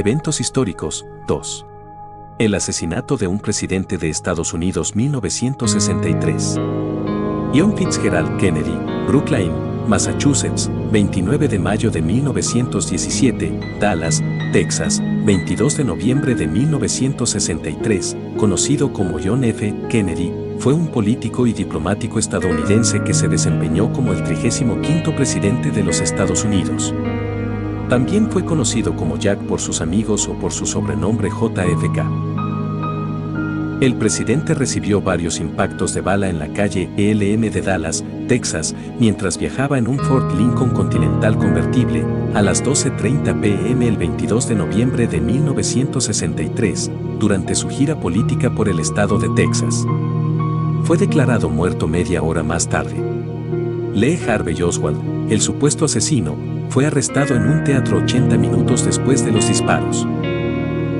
Eventos históricos, 2. El asesinato de un presidente de Estados Unidos 1963. John Fitzgerald Kennedy, Brookline, Massachusetts, 29 de mayo de 1917, Dallas, Texas, 22 de noviembre de 1963, conocido como John F. Kennedy, fue un político y diplomático estadounidense que se desempeñó como el 35º presidente de los Estados Unidos. También fue conocido como Jack por sus amigos o por su sobrenombre JFK. El presidente recibió varios impactos de bala en la calle ELM de Dallas, Texas, mientras viajaba en un Ford Lincoln Continental convertible, a las 12:30 p.m. el 22 de noviembre de 1963, durante su gira política por el estado de Texas. Fue declarado muerto media hora más tarde. Lee Harvey Oswald, el supuesto asesino, fue arrestado en un teatro 80 minutos después de los disparos.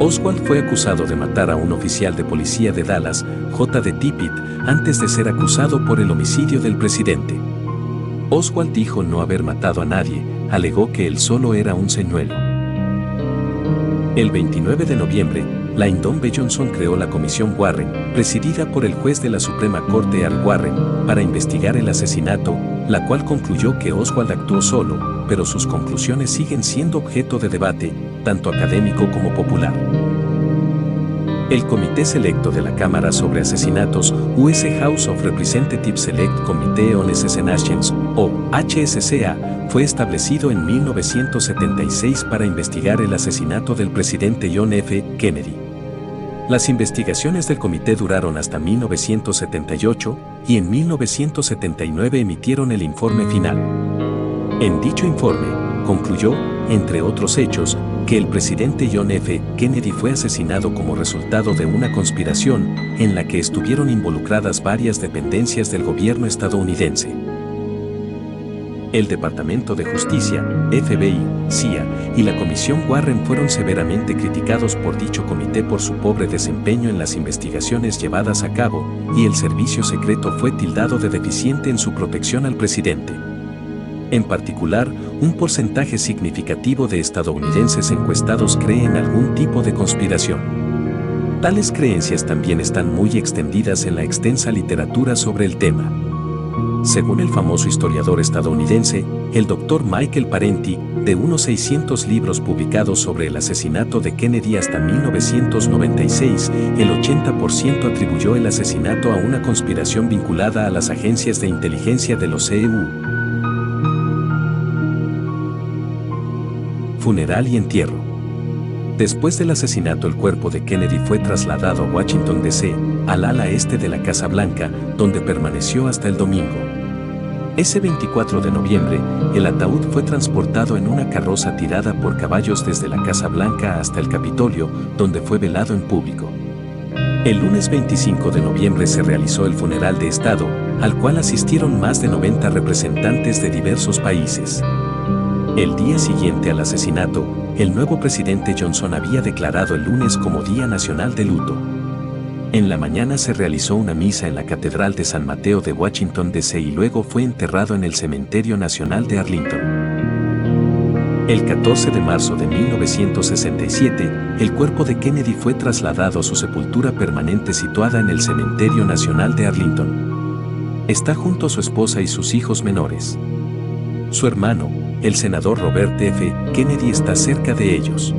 Oswald fue acusado de matar a un oficial de policía de Dallas, J.D. Tippit, antes de ser acusado por el homicidio del presidente. Oswald dijo no haber matado a nadie, alegó que él solo era un señuelo. El 29 de noviembre, Lyndon B. Johnson creó la Comisión Warren, presidida por el juez de la Suprema Corte Al Warren, para investigar el asesinato, la cual concluyó que Oswald actuó solo, pero sus conclusiones siguen siendo objeto de debate, tanto académico como popular. El Comité Selecto de la Cámara sobre Asesinatos, US House of Representatives Select Committee on Assassinations, o HSCA, fue establecido en 1976 para investigar el asesinato del presidente John F. Kennedy. Las investigaciones del comité duraron hasta 1978 y en 1979 emitieron el informe final. En dicho informe, concluyó, entre otros hechos, que el presidente John F. Kennedy fue asesinado como resultado de una conspiración en la que estuvieron involucradas varias dependencias del gobierno estadounidense. El Departamento de Justicia, FBI, CIA y la Comisión Warren fueron severamente criticados por dicho comité por su pobre desempeño en las investigaciones llevadas a cabo, y el servicio secreto fue tildado de deficiente en su protección al presidente. En particular, un porcentaje significativo de estadounidenses encuestados cree en algún tipo de conspiración. Tales creencias también están muy extendidas en la extensa literatura sobre el tema. Según el famoso historiador estadounidense, el Dr. Michael Parenti, de unos 600 libros publicados sobre el asesinato de Kennedy hasta 1996, el 80% atribuyó el asesinato a una conspiración vinculada a las agencias de inteligencia de los EU. Funeral y entierro. Después del asesinato, el cuerpo de Kennedy fue trasladado a Washington, D.C., al ala este de la Casa Blanca, donde permaneció hasta el domingo. Ese 24 de noviembre, el ataúd fue transportado en una carroza tirada por caballos desde la Casa Blanca hasta el Capitolio, donde fue velado en público. El lunes 25 de noviembre se realizó el funeral de Estado, al cual asistieron más de 90 representantes de diversos países. El día siguiente al asesinato, el nuevo presidente Johnson había declarado el lunes como Día Nacional de Luto. En la mañana se realizó una misa en la Catedral de San Mateo de Washington, D.C. y luego fue enterrado en el Cementerio Nacional de Arlington. El 14 de marzo de 1967, el cuerpo de Kennedy fue trasladado a su sepultura permanente situada en el Cementerio Nacional de Arlington. Está junto a su esposa y sus hijos menores. Su hermano, el senador Robert F. Kennedy, está cerca de ellos.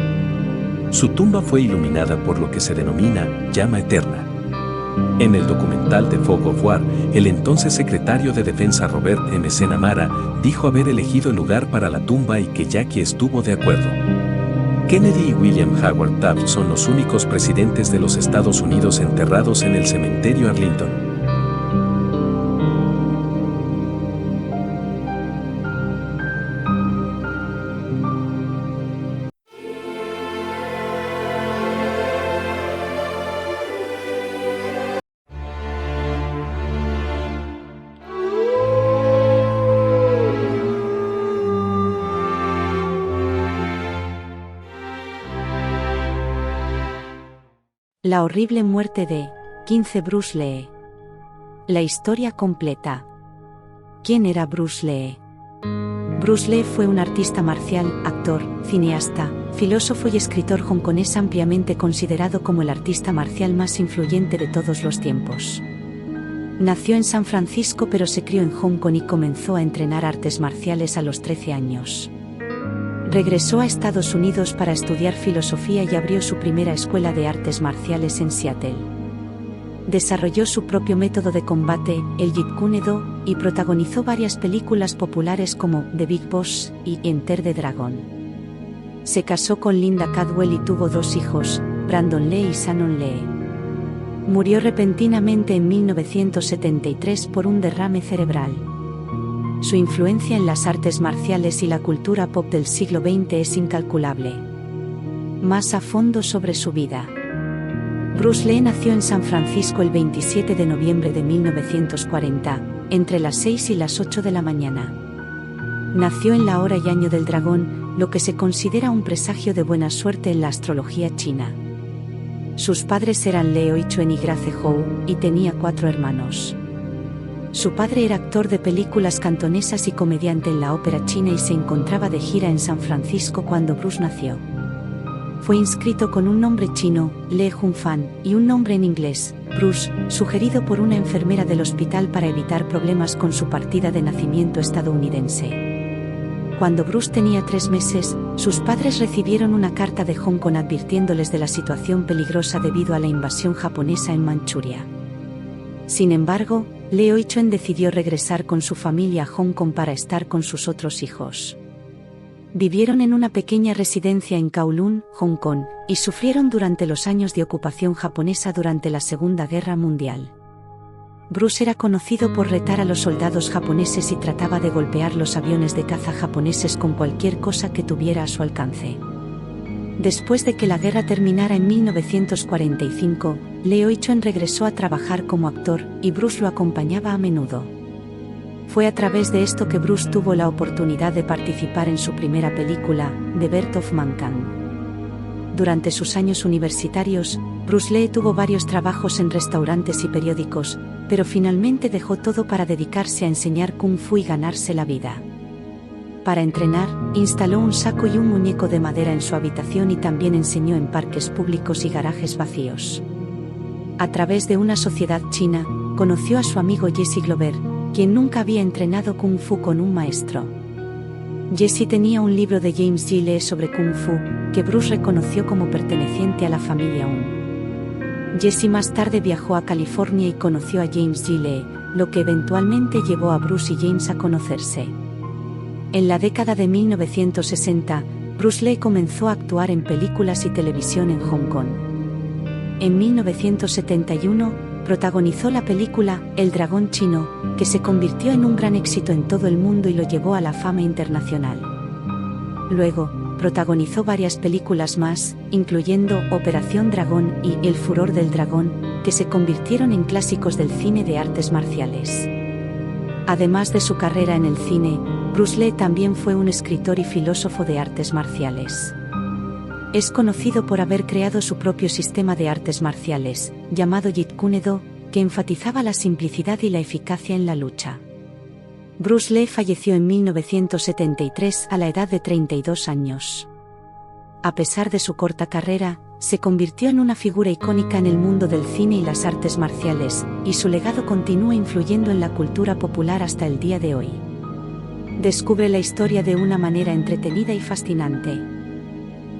Su tumba fue iluminada por lo que se denomina llama eterna. En el documental The Fog of War, el entonces secretario de Defensa Robert M. McNamara dijo haber elegido el lugar para la tumba y que Jackie estuvo de acuerdo. Kennedy y William Howard Taft son los únicos presidentes de los Estados Unidos enterrados en el cementerio Arlington. La horrible muerte de 15 Bruce Lee. La historia completa. ¿Quién era Bruce Lee? Bruce Lee fue un artista marcial, actor, cineasta, filósofo y escritor hongkonés ampliamente considerado como el artista marcial más influyente de todos los tiempos. Nació en San Francisco pero se crió en Hong Kong y comenzó a entrenar artes marciales a los 13 años. Regresó a Estados Unidos para estudiar filosofía y abrió su primera escuela de artes marciales en Seattle. Desarrolló su propio método de combate, el Jeet Kune Do, y protagonizó varias películas populares como The Big Boss y Enter the Dragon. Se casó con Linda Cadwell y tuvo 2 hijos, Brandon Lee y Shannon Lee. Murió repentinamente en 1973 por un derrame cerebral. Su influencia en las artes marciales y la cultura pop del siglo XX es incalculable. Más a fondo sobre su vida. Bruce Lee nació en San Francisco el 27 de noviembre de 1940, entre las 6 y las 8 de la mañana. Nació en la hora y año del dragón, lo que se considera un presagio de buena suerte en la astrología china. Sus padres eran Lee Oi-chuen y Grace Hou, y tenía 4 hermanos. Su padre era actor de películas cantonesas y comediante en la ópera china y se encontraba de gira en San Francisco cuando Bruce nació. Fue inscrito con un nombre chino, Lee Jun-fan, y un nombre en inglés, Bruce, sugerido por una enfermera del hospital para evitar problemas con su partida de nacimiento estadounidense. Cuando Bruce tenía 3 meses, sus padres recibieron una carta de Hong Kong advirtiéndoles de la situación peligrosa debido a la invasión japonesa en Manchuria. Sin embargo, Lee Oi-chuen decidió regresar con su familia a Hong Kong para estar con sus otros hijos. Vivieron en una pequeña residencia en Kowloon, Hong Kong, y sufrieron durante los años de ocupación japonesa durante la Segunda Guerra Mundial. Bruce era conocido por retar a los soldados japoneses y trataba de golpear los aviones de caza japoneses con cualquier cosa que tuviera a su alcance. Después de que la guerra terminara en 1945, Lee Oi-chuen regresó a trabajar como actor, y Bruce lo acompañaba a menudo. Fue a través de esto que Bruce tuvo la oportunidad de participar en su primera película, The Birth of Mankind. Durante sus años universitarios, Bruce Lee tuvo varios trabajos en restaurantes y periódicos, pero finalmente dejó todo para dedicarse a enseñar Kung Fu y ganarse la vida. Para entrenar, instaló un saco y un muñeco de madera en su habitación y también enseñó en parques públicos y garajes vacíos. A través de una sociedad china, conoció a su amigo Jesse Glover, quien nunca había entrenado Kung Fu con un maestro. Jesse tenía un libro de James G. Lee sobre Kung Fu, que Bruce reconoció como perteneciente a la familia Un. Jesse más tarde viajó a California y conoció a James G. Lee, lo que eventualmente llevó a Bruce y James a conocerse. En la década de 1960, Bruce Lee comenzó a actuar en películas y televisión en Hong Kong. En 1971, protagonizó la película El Dragón Chino, que se convirtió en un gran éxito en todo el mundo y lo llevó a la fama internacional. Luego, protagonizó varias películas más, incluyendo Operación Dragón y El Furor del Dragón, que se convirtieron en clásicos del cine de artes marciales. Además de su carrera en el cine, Bruce Lee también fue un escritor y filósofo de artes marciales. Es conocido por haber creado su propio sistema de artes marciales, llamado Jeet Kune Do, que enfatizaba la simplicidad y la eficacia en la lucha. Bruce Lee falleció en 1973 a la edad de 32 años. A pesar de su corta carrera, se convirtió en una figura icónica en el mundo del cine y las artes marciales, y su legado continúa influyendo en la cultura popular hasta el día de hoy. Descubre la historia de una manera entretenida y fascinante.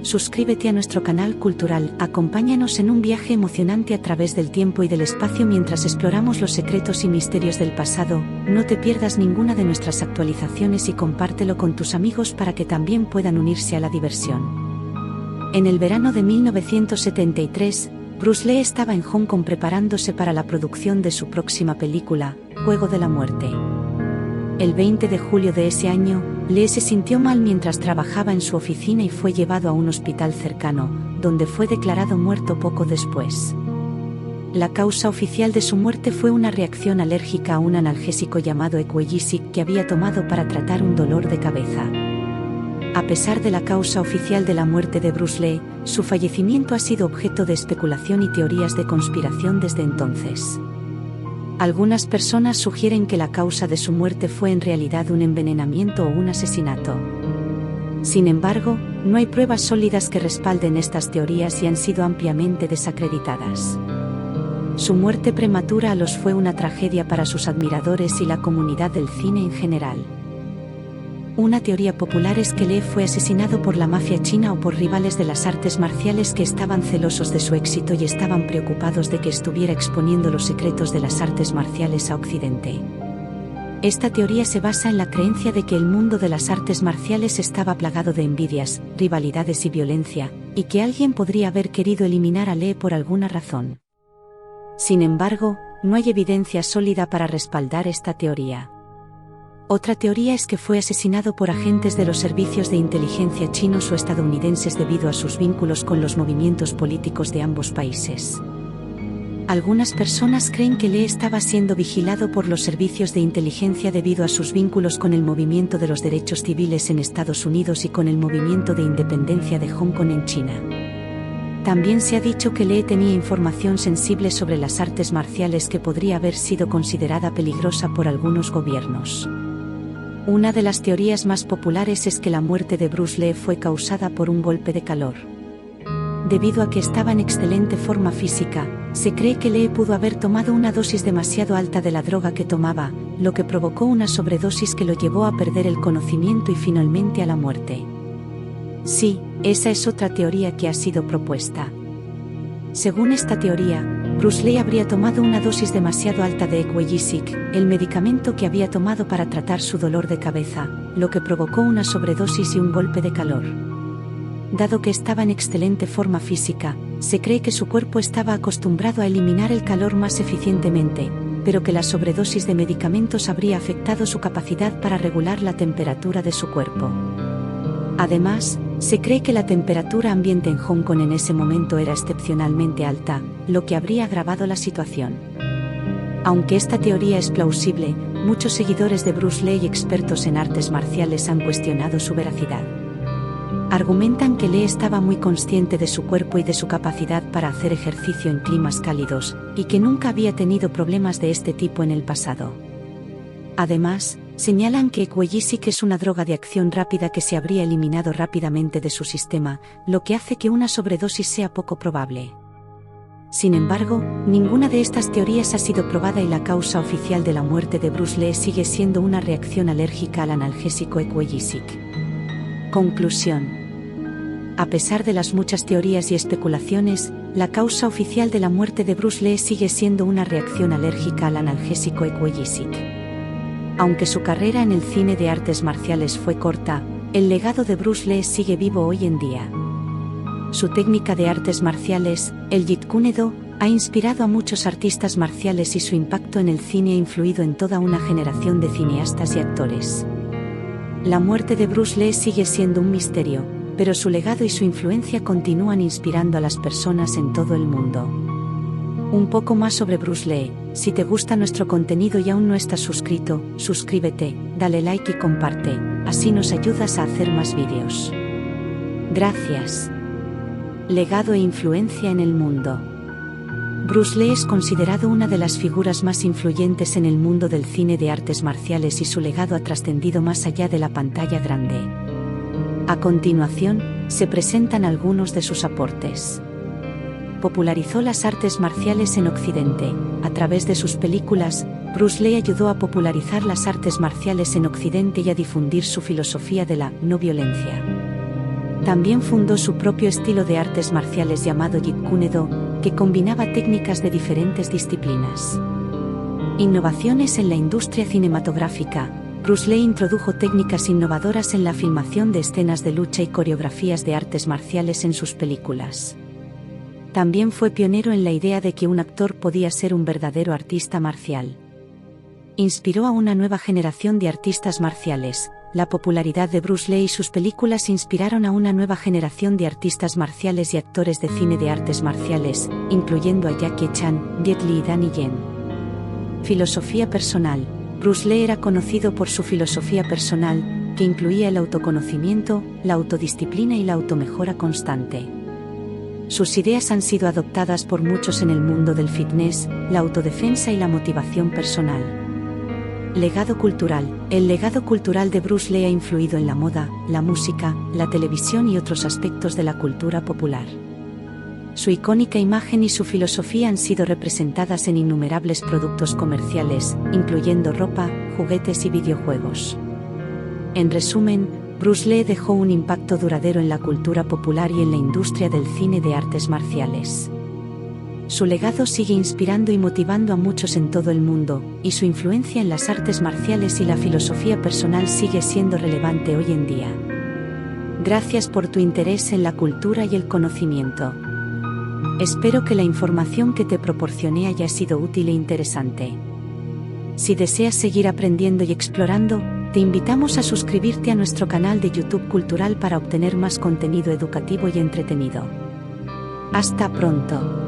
Suscríbete a nuestro canal cultural, acompáñanos en un viaje emocionante a través del tiempo y del espacio mientras exploramos los secretos y misterios del pasado. No te pierdas ninguna de nuestras actualizaciones y compártelo con tus amigos para que también puedan unirse a la diversión. En el verano de 1973, Bruce Lee estaba en Hong Kong preparándose para la producción de su próxima película, Juego de la Muerte. El 20 de julio de ese año, Lee se sintió mal mientras trabajaba en su oficina y fue llevado a un hospital cercano, donde fue declarado muerto poco después. La causa oficial de su muerte fue una reacción alérgica a un analgésico llamado Equagesic que había tomado para tratar un dolor de cabeza. A pesar de la causa oficial de la muerte de Bruce Lee, su fallecimiento ha sido objeto de especulación y teorías de conspiración desde entonces. Algunas personas sugieren que la causa de su muerte fue en realidad un envenenamiento o un asesinato. Sin embargo, no hay pruebas sólidas que respalden estas teorías y han sido ampliamente desacreditadas. Su muerte prematura a los fue una tragedia para sus admiradores y la comunidad del cine en general. Una teoría popular es que Lee fue asesinado por la mafia china o por rivales de las artes marciales que estaban celosos de su éxito y estaban preocupados de que estuviera exponiendo los secretos de las artes marciales a Occidente. Esta teoría se basa en la creencia de que el mundo de las artes marciales estaba plagado de envidias, rivalidades y violencia, y que alguien podría haber querido eliminar a Lee por alguna razón. Sin embargo, no hay evidencia sólida para respaldar esta teoría. Otra teoría es que fue asesinado por agentes de los servicios de inteligencia chinos o estadounidenses debido a sus vínculos con los movimientos políticos de ambos países. Algunas personas creen que Lee estaba siendo vigilado por los servicios de inteligencia debido a sus vínculos con el movimiento de los derechos civiles en Estados Unidos y con el movimiento de independencia de Hong Kong en China. También se ha dicho que Lee tenía información sensible sobre las artes marciales que podría haber sido considerada peligrosa por algunos gobiernos. Una de las teorías más populares es que la muerte de Bruce Lee fue causada por un golpe de calor. Debido a que estaba en excelente forma física, se cree que Lee pudo haber tomado una dosis demasiado alta de la droga que tomaba, lo que provocó una sobredosis que lo llevó a perder el conocimiento y finalmente a la muerte. Sí, esa es otra teoría que ha sido propuesta. Según esta teoría, Bruce Lee habría tomado una dosis demasiado alta de Equagesic, el medicamento que había tomado para tratar su dolor de cabeza, lo que provocó una sobredosis y un golpe de calor. Dado que estaba en excelente forma física, se cree que su cuerpo estaba acostumbrado a eliminar el calor más eficientemente, pero que la sobredosis de medicamentos habría afectado su capacidad para regular la temperatura de su cuerpo. Además, se cree que la temperatura ambiente en Hong Kong en ese momento era excepcionalmente alta, lo que habría agravado la situación. Aunque esta teoría es plausible, muchos seguidores de Bruce Lee y expertos en artes marciales han cuestionado su veracidad. Argumentan que Lee estaba muy consciente de su cuerpo y de su capacidad para hacer ejercicio en climas cálidos, y que nunca había tenido problemas de este tipo en el pasado. Además, señalan que Equagesic es una droga de acción rápida que se habría eliminado rápidamente de su sistema, lo que hace que una sobredosis sea poco probable. Sin embargo, ninguna de estas teorías ha sido probada y la causa oficial de la muerte de Bruce Lee sigue siendo una reacción alérgica al analgésico Equagesic. Conclusión. A pesar de las muchas teorías y especulaciones, la causa oficial de la muerte de Bruce Lee sigue siendo una reacción alérgica al analgésico Equagesic. Aunque su carrera en el cine de artes marciales fue corta, el legado de Bruce Lee sigue vivo hoy en día. Su técnica de artes marciales, el Jeet Kune Do, ha inspirado a muchos artistas marciales y su impacto en el cine ha influido en toda una generación de cineastas y actores. La muerte de Bruce Lee sigue siendo un misterio, pero su legado y su influencia continúan inspirando a las personas en todo el mundo. Un poco más sobre Bruce Lee. Si te gusta nuestro contenido y aún no estás suscrito, suscríbete, dale like y comparte, así nos ayudas a hacer más vídeos. Gracias. Legado e influencia en el mundo. Bruce Lee es considerado una de las figuras más influyentes en el mundo del cine de artes marciales y su legado ha trascendido más allá de la pantalla grande. A continuación, se presentan algunos de sus aportes. Popularizó las artes marciales en Occidente. A través de sus películas, Bruce Lee ayudó a popularizar las artes marciales en Occidente y a difundir su filosofía de la no violencia. También fundó su propio estilo de artes marciales llamado Jeet Kune Do, que combinaba técnicas de diferentes disciplinas. Innovaciones en la industria cinematográfica. Bruce Lee introdujo técnicas innovadoras en la filmación de escenas de lucha y coreografías de artes marciales en sus películas. También fue pionero en la idea de que un actor podía ser un verdadero artista marcial. Inspiró a una nueva generación de artistas marciales. La popularidad de Bruce Lee y sus películas inspiraron a una nueva generación de artistas marciales y actores de cine de artes marciales, incluyendo a Jackie Chan, Jet Li y Donnie Yen. Filosofía personal. Bruce Lee era conocido por su filosofía personal, que incluía el autoconocimiento, la autodisciplina y la automejora constante. Sus ideas han sido adoptadas por muchos en el mundo del fitness, la autodefensa y la motivación personal. Legado cultural. El legado cultural de Bruce Lee ha influido en la moda, la música, la televisión y otros aspectos de la cultura popular. Su icónica imagen y su filosofía han sido representadas en innumerables productos comerciales, incluyendo ropa, juguetes y videojuegos. En resumen, Bruce Lee dejó un impacto duradero en la cultura popular y en la industria del cine de artes marciales. Su legado sigue inspirando y motivando a muchos en todo el mundo, y su influencia en las artes marciales y la filosofía personal sigue siendo relevante hoy en día. Gracias por tu interés en la cultura y el conocimiento. Espero que la información que te proporcioné haya sido útil e interesante. Si deseas seguir aprendiendo y explorando, te invitamos a suscribirte a nuestro canal de YouTube Cultural para obtener más contenido educativo y entretenido. Hasta pronto.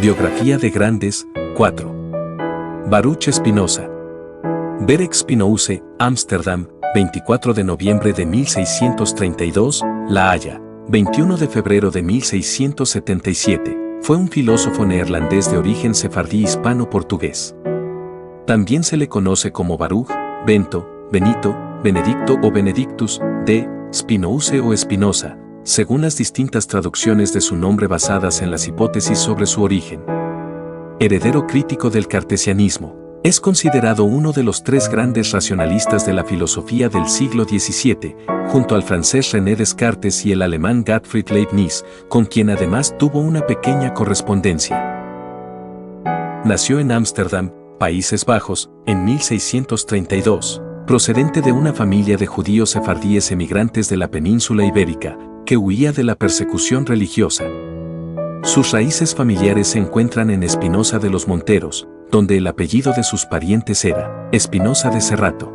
Biografía de grandes, 4. Baruch Spinoza. Berek Spinouse, Ámsterdam, 24 de noviembre de 1632, La Haya, 21 de febrero de 1677, fue un filósofo neerlandés de origen sefardí hispano-portugués. También se le conoce como Baruch, Bento, Benito, Benedicto o Benedictus, de Spinouse o Espinosa, según las distintas traducciones de su nombre basadas en las hipótesis sobre su origen. Heredero crítico del cartesianismo, es considerado uno de los tres grandes racionalistas de la filosofía del siglo XVII, junto al francés René Descartes y el alemán Gottfried Leibniz, con quien además tuvo una pequeña correspondencia. Nació en Ámsterdam, Países Bajos, en 1632, procedente de una familia de judíos sefardíes emigrantes de la península ibérica, que huía de la persecución religiosa. Sus raíces familiares se encuentran en Espinosa de los Monteros, donde el apellido de sus parientes era Espinosa de Cerrato.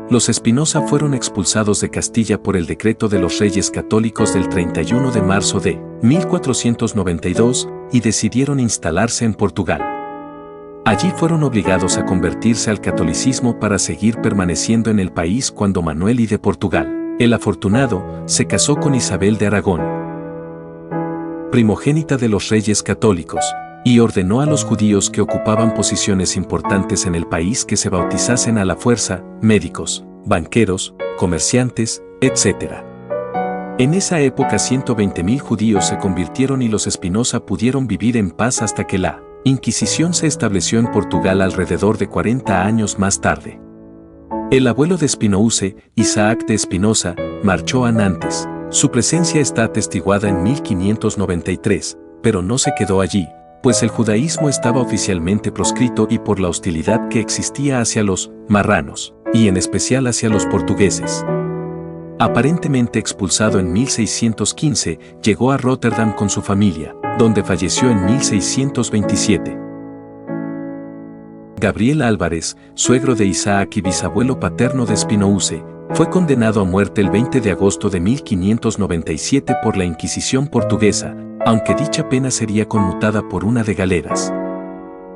Los Espinosa fueron expulsados de Castilla por el decreto de los Reyes Católicos del 31 de marzo de 1492 y decidieron instalarse en Portugal. Allí fueron obligados a convertirse al catolicismo para seguir permaneciendo en el país cuando Manuel I de Portugal, el afortunado, se casó con Isabel de Aragón, primogénita de los reyes católicos, y ordenó a los judíos que ocupaban posiciones importantes en el país que se bautizasen a la fuerza, médicos, banqueros, comerciantes, etc. En esa época 120.000 judíos se convirtieron y los Espinosa pudieron vivir en paz hasta que la Inquisición se estableció en Portugal alrededor de 40 años más tarde. El abuelo de Spinouse, Isaac de Espinosa, marchó a Nantes. Su presencia está atestiguada en 1593, pero no se quedó allí, pues el judaísmo estaba oficialmente proscrito y por la hostilidad que existía hacia los marranos, y en especial hacia los portugueses. Aparentemente expulsado en 1615, llegó a Rotterdam con su familia, donde falleció en 1627. Gabriel Álvarez, suegro de Isaac y bisabuelo paterno de Spinouse, fue condenado a muerte el 20 de agosto de 1597 por la Inquisición portuguesa, aunque dicha pena sería conmutada por una de galeras.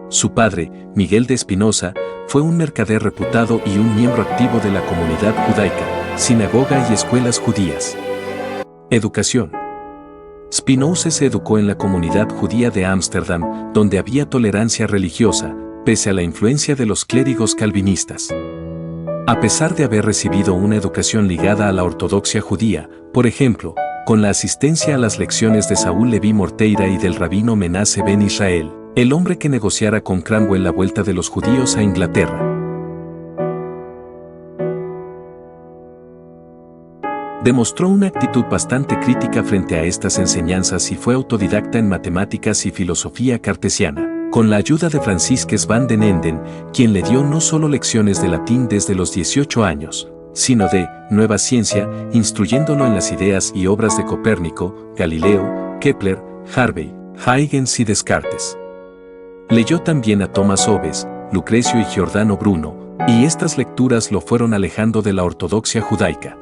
Su padre, Miguel de Espinosa, fue un mercader reputado y un miembro activo de la comunidad judaica, sinagoga y escuelas judías. Educación. Spinoza se educó en la comunidad judía de Ámsterdam, donde había tolerancia religiosa, pese a la influencia de los clérigos calvinistas. A pesar de haber recibido una educación ligada a la ortodoxia judía, por ejemplo, con la asistencia a las lecciones de Saúl Leví Morteira y del rabino Menace ben Israel, el hombre que negociara con Cromwell la vuelta de los judíos a Inglaterra. Demostró una actitud bastante crítica frente a estas enseñanzas y fue autodidacta en matemáticas y filosofía cartesiana, con la ayuda de Francisques van den Enden, quien le dio no solo lecciones de latín desde los 18 años, sino de nueva ciencia, instruyéndolo en las ideas y obras de Copérnico, Galileo, Kepler, Harvey, Huygens y Descartes. Leyó también a Tomás Hobbes, Lucrecio y Giordano Bruno, y estas lecturas lo fueron alejando de la ortodoxia judaica.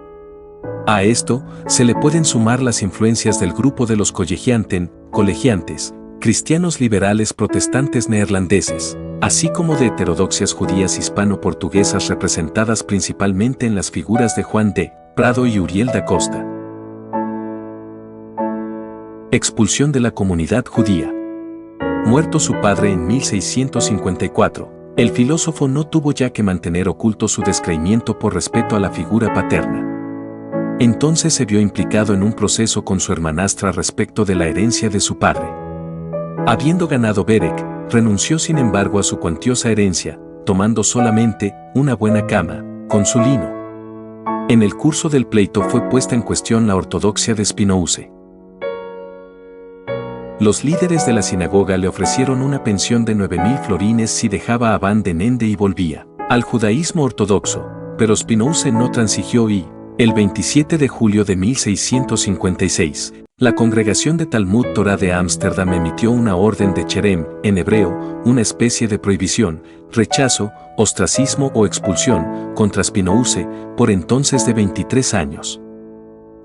A esto se le pueden sumar las influencias del grupo de los colegiantes, cristianos liberales protestantes neerlandeses, así como de heterodoxias judías hispano-portuguesas representadas principalmente en las figuras de Juan de Prado y Uriel da Costa. Expulsión de la comunidad judía. Muerto su padre en 1654, el filósofo no tuvo ya que mantener oculto su descreimiento por respeto a la figura paterna. Entonces se vio implicado en un proceso con su hermanastra respecto de la herencia de su padre. Habiendo ganado Berek, renunció sin embargo a su cuantiosa herencia, tomando solamente una buena cama, con su lino. En el curso del pleito fue puesta en cuestión la ortodoxia de Spinoza. Los líderes de la sinagoga le ofrecieron una pensión de 9.000 florines si dejaba a van den Ende y volvía al judaísmo ortodoxo, pero Spinoza no transigió y, el 27 de julio de 1656, la Congregación de Talmud Torah de Ámsterdam emitió una orden de cherem, en hebreo, una especie de prohibición, rechazo, ostracismo o expulsión, contra Spinoza, por entonces de 23 años.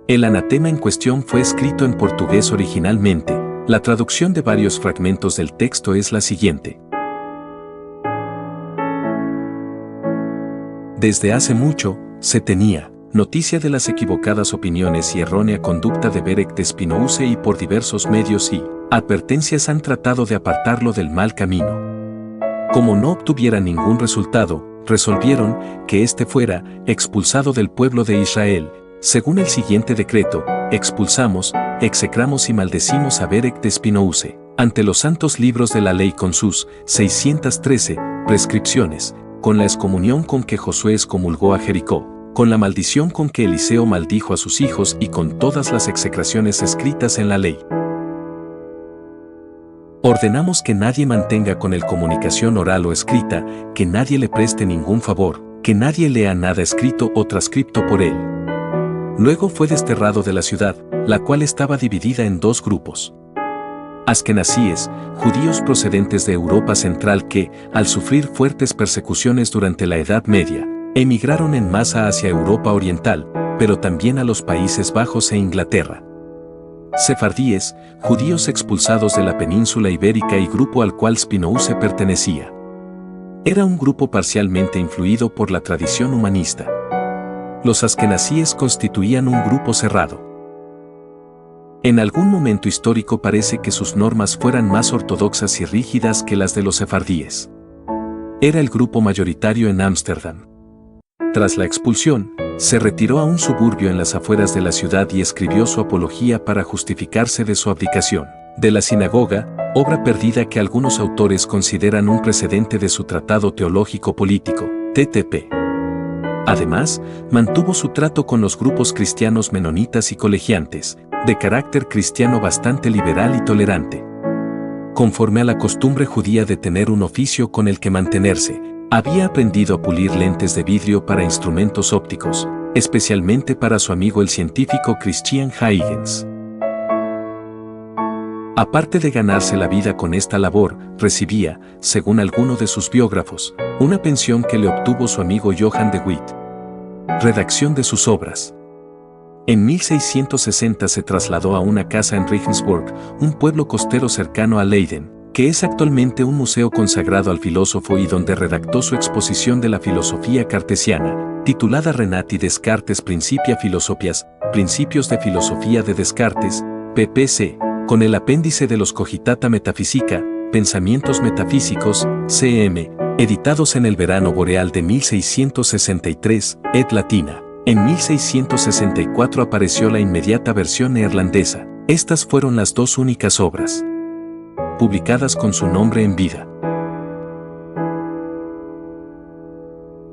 El anatema en cuestión fue escrito en portugués originalmente. La traducción de varios fragmentos del texto es la siguiente. Desde hace mucho, se tenía noticia de las equivocadas opiniones y errónea conducta de Berek de Spinoza y por diversos medios y advertencias han tratado de apartarlo del mal camino. Como no obtuviera ningún resultado, resolvieron que éste fuera expulsado del pueblo de Israel, según el siguiente decreto: expulsamos, execramos y maldecimos a Berek de Spinoza, ante los santos libros de la ley con sus 613 prescripciones, con la excomunión con que Josué excomulgó a Jericó, con la maldición con que Eliseo maldijo a sus hijos y con todas las execraciones escritas en la ley. Ordenamos que nadie mantenga con él comunicación oral o escrita, que nadie le preste ningún favor, que nadie lea nada escrito o transcripto por él. Luego fue desterrado de la ciudad, la cual estaba dividida en dos grupos. Askenazíes, judíos procedentes de Europa Central que, al sufrir fuertes persecuciones durante la Edad Media, emigraron en masa hacia Europa Oriental, pero también a los Países Bajos e Inglaterra. Sefardíes, judíos expulsados de la península ibérica y grupo al cual Spinoza pertenecía. Era un grupo parcialmente influido por la tradición humanista. Los askenazíes constituían un grupo cerrado. En algún momento histórico parece que sus normas fueran más ortodoxas y rígidas que las de los sefardíes. Era el grupo mayoritario en Ámsterdam. Tras la expulsión, se retiró a un suburbio en las afueras de la ciudad y escribió su apología para justificarse de su abdicación de la sinagoga, obra perdida que algunos autores consideran un precedente de su Tratado Teológico Político, TTP. Además, mantuvo su trato con los grupos cristianos menonitas y colegiantes, de carácter cristiano bastante liberal y tolerante. Conforme a la costumbre judía de tener un oficio con el que mantenerse, había aprendido a pulir lentes de vidrio para instrumentos ópticos, especialmente para su amigo el científico Christian Huygens. Aparte de ganarse la vida con esta labor, recibía, según alguno de sus biógrafos, una pensión que le obtuvo su amigo Johann de Witt. Redacción de sus obras. En 1660 se trasladó a una casa en Regensburg, un pueblo costero cercano a Leiden, que es actualmente un museo consagrado al filósofo y donde redactó su exposición de la filosofía cartesiana, titulada Renati Descartes Principia Philosophias, Principios de Filosofía de Descartes, ppc, con el apéndice de los Cogitata Metaphysica, Pensamientos Metafísicos, cm, editados en el verano boreal de 1663, et latina. En 1664 apareció la inmediata versión neerlandesa. Estas fueron las dos únicas obras publicadas con su nombre en vida.